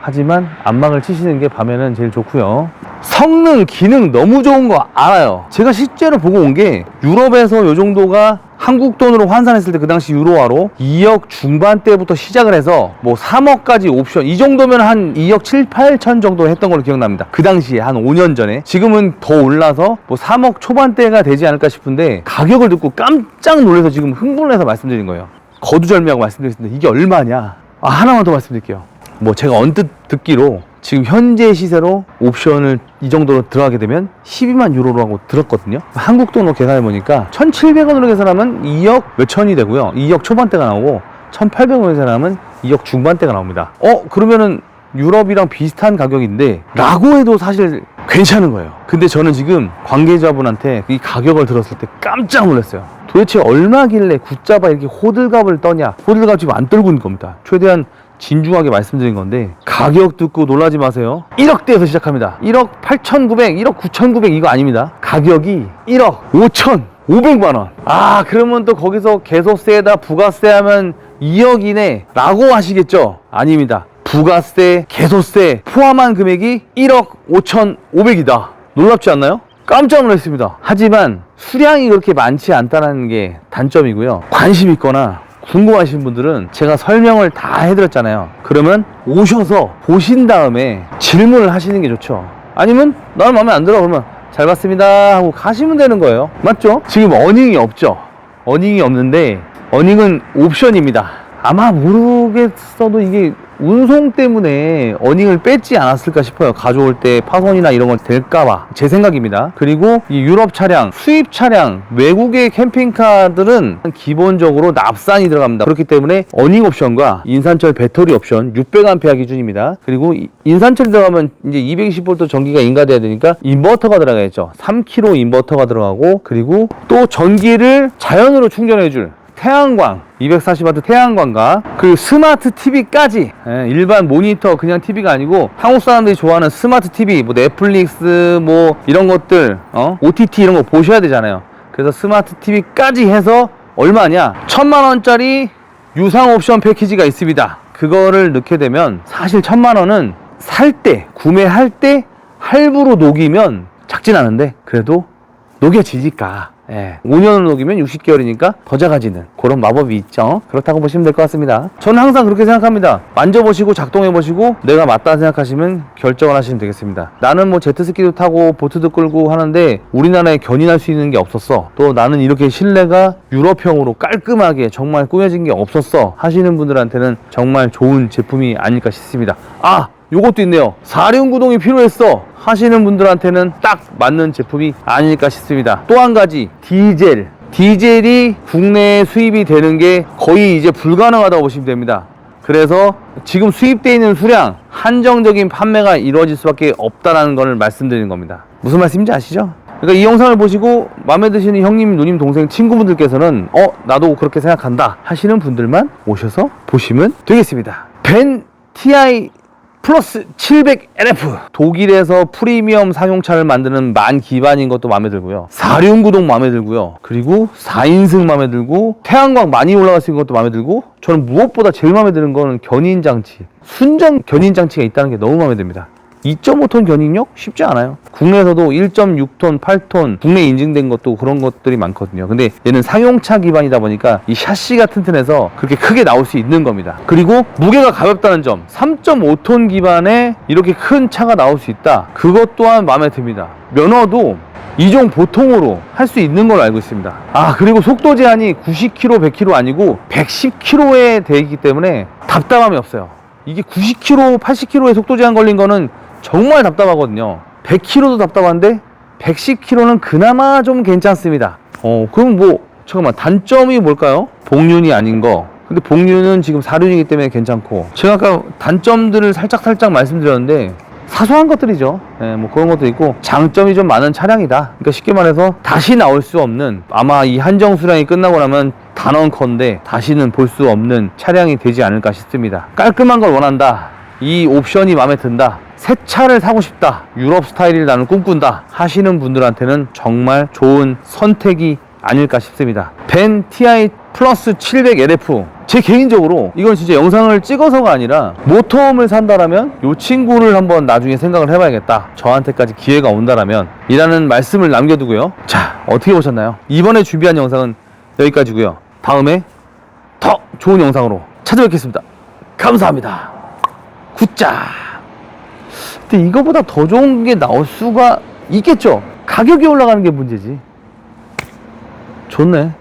Speaker 1: 하지만 안막을 치시는 게 밤에는 제일 좋고요. 성능, 기능 너무 좋은 거 알아요. 제가 실제로 보고 온 게 유럽에서 요 정도가 한국 돈으로 환산했을 때 그 당시 유로화로 2억 중반대부터 시작을 해서 뭐 3억까지 옵션, 이 정도면 한 2억 7, 8천 정도 했던 걸로 기억납니다. 그 당시에 한 5년 전에. 지금은 더 올라서 뭐 3억 초반대가 되지 않을까 싶은데 가격을 듣고 깜짝 놀라서 지금 흥분해서 말씀드린 거예요. 거두절미하고 말씀드렸습니다. 이게 얼마냐? 하나만 더 말씀드릴게요. 뭐 제가 언뜻 듣기로 지금 현재 시세로 옵션을 이 정도로 들어가게 되면 12만 유로라고 들었거든요. 한국 돈으로 계산해 보니까 1,700원으로 계산하면 2억 몇천이 되고요. 2억 초반대가 나오고 1,800원으로 계산하면 2억 중반대가 나옵니다. 그러면은 유럽이랑 비슷한 가격인데 라고 해도 사실 괜찮은 거예요. 근데 저는 지금 관계자분한테 이 가격을 들었을 때 깜짝 놀랐어요. 도대체 얼마길래 굳잡아 이렇게 호들갑을 떠냐. 호들갑 지금 안 떨고 있는 겁니다. 최대한 진중하게 말씀드린 건데 가격 듣고 놀라지 마세요. 1억대에서 시작합니다. 1억 8,900, 1억 9,900 이거 아닙니다. 가격이 1억 5,500만원. 그러면 또 거기서 개소세에다 부가세 하면 2억 이내 라고 하시겠죠? 아닙니다. 부가세, 개소세 포함한 금액이 1억 5,500이다. 놀랍지 않나요? 깜짝 놀랐습니다. 하지만 수량이 그렇게 많지 않다는 게 단점이고요. 관심 있거나 궁금하신 분들은 제가 설명을 다 해드렸잖아요. 그러면 오셔서 보신 다음에 질문을 하시는 게 좋죠. 아니면 나는 마음에 안 들어 그러면 잘 봤습니다 하고 가시면 되는 거예요. 맞죠? 지금 어닝이 없죠. 어닝이 없는데 어닝은 옵션입니다. 아마 모르겠어도 이게 운송 때문에 어닝을 뺐지 않았을까 싶어요. 가져올 때 파손이나 이런 건 될까봐. 제 생각입니다. 그리고 이 유럽 차량, 수입 차량, 외국의 캠핑카들은 기본적으로 납산이 들어갑니다. 그렇기 때문에 어닝 옵션과 인산철 배터리 옵션 600A 기준입니다. 그리고 인산철이 들어가면 이제 220V 전기가 인가돼야 되니까 인버터가 들어가겠죠. 3kW 인버터가 들어가고, 그리고 또 전기를 자연으로 충전해줄 태양광, 240W 태양광과 그 스마트 TV까지, 일반 모니터 그냥 TV가 아니고 한국 사람들이 좋아하는 스마트 TV, 뭐 넷플릭스 뭐 이런 것들, OTT 이런 거 보셔야 되잖아요. 그래서 스마트 TV까지 해서 얼마냐? 1,000만원짜리 유상 옵션 패키지가 있습니다. 그거를 넣게 되면 사실 1,000만원은 살 때, 구매할 때 할부로 녹이면 작진 않은데 그래도 녹여지니까 5년을 녹이면 60개월이니까 더 작아지는 그런 마법이 있죠. 그렇다고 보시면 될 것 같습니다. 저는 항상 그렇게 생각합니다. 만져보시고 작동해보시고 내가 맞다 생각하시면 결정을 하시면 되겠습니다. 나는 뭐 제트스키도 타고 보트도 끌고 하는데 우리나라에 견인할 수 있는 게 없었어. 또 나는 이렇게 실내가 유럽형으로 깔끔하게 정말 꾸며진 게 없었어 하시는 분들한테는 정말 좋은 제품이 아닐까 싶습니다. 요것도 있네요. 4륜 구동이 필요했어 하시는 분들한테는 딱 맞는 제품이 아닐까 싶습니다. 또 한 가지, 디젤이 국내에 수입이 되는 게 거의 이제 불가능하다고 보시면 됩니다. 그래서 지금 수입되어 있는 수량 한정적인 판매가 이루어질 수밖에 없다는 걸 말씀드리는 겁니다. 무슨 말씀인지 아시죠? 그러니까 이 영상을 보시고 마음에 드시는 형님, 누님, 동생, 친구분들께서는 나도 그렇게 생각한다 하시는 분들만 오셔서 보시면 되겠습니다. 벤 TI 플러스 700LF, 독일에서 프리미엄 상용차를 만드는 만 기반인 것도 마음에 들고요. 4륜 구동 마음에 들고요. 그리고 4인승 마음에 들고, 태양광 많이 올라갈 수 있는 것도 마음에 들고, 저는 무엇보다 제일 마음에 드는 거는 견인장치, 순정 견인장치가 있다는 게 너무 마음에 듭니다. 2.5톤 견인력 쉽지 않아요. 국내에서도 1.6톤, 8톤 국내 인증된 것도 그런 것들이 많거든요. 근데 얘는 상용차 기반이다 보니까 이 샤시가 튼튼해서 그렇게 크게 나올 수 있는 겁니다. 그리고 무게가 가볍다는 점, 3.5톤 기반에 이렇게 큰 차가 나올 수 있다. 그것 또한 마음에 듭니다. 면허도 이종 보통으로 할 수 있는 걸로 알고 있습니다. 그리고 속도 제한이 90km, 100km 아니고 110km에 돼 있기 때문에 답답함이 없어요. 이게 90km, 80km에 속도 제한 걸린 거는 정말 답답하거든요. 100km도 답답한데 110km는 그나마 좀 괜찮습니다. 그럼 뭐 잠깐만, 단점이 뭘까요? 복륜이 아닌 거. 근데 복륜은 지금 4륜이기 때문에 괜찮고, 제가 아까 단점들을 살짝 말씀드렸는데 사소한 것들이죠. 예, 뭐 그런 것도 있고 장점이 좀 많은 차량이다. 그러니까 쉽게 말해서 다시 나올 수 없는, 아마 이 한정 수량이 끝나고 나면 단언컨대 다시는 볼 수 없는 차량이 되지 않을까 싶습니다. 깔끔한 걸 원한다, 이 옵션이 마음에 든다, 새 차를 사고 싶다, 유럽 스타일을 나는 꿈꾼다 하시는 분들한테는 정말 좋은 선택이 아닐까 싶습니다. 벤 TI 플러스 700LF, 제 개인적으로 이건 진짜 영상을 찍어서가 아니라 모터홈을 산다라면 이 친구를 한번 나중에 생각을 해봐야겠다, 저한테까지 기회가 온다라면 이라는 말씀을 남겨두고요. 자, 어떻게 보셨나요? 이번에 준비한 영상은 여기까지고요. 다음에 더 좋은 영상으로 찾아뵙겠습니다. 감사합니다. 굿자. 근데 이거보다 더 좋은 게 나올 수가 있겠죠? 가격이 올라가는 게 문제지. 좋네.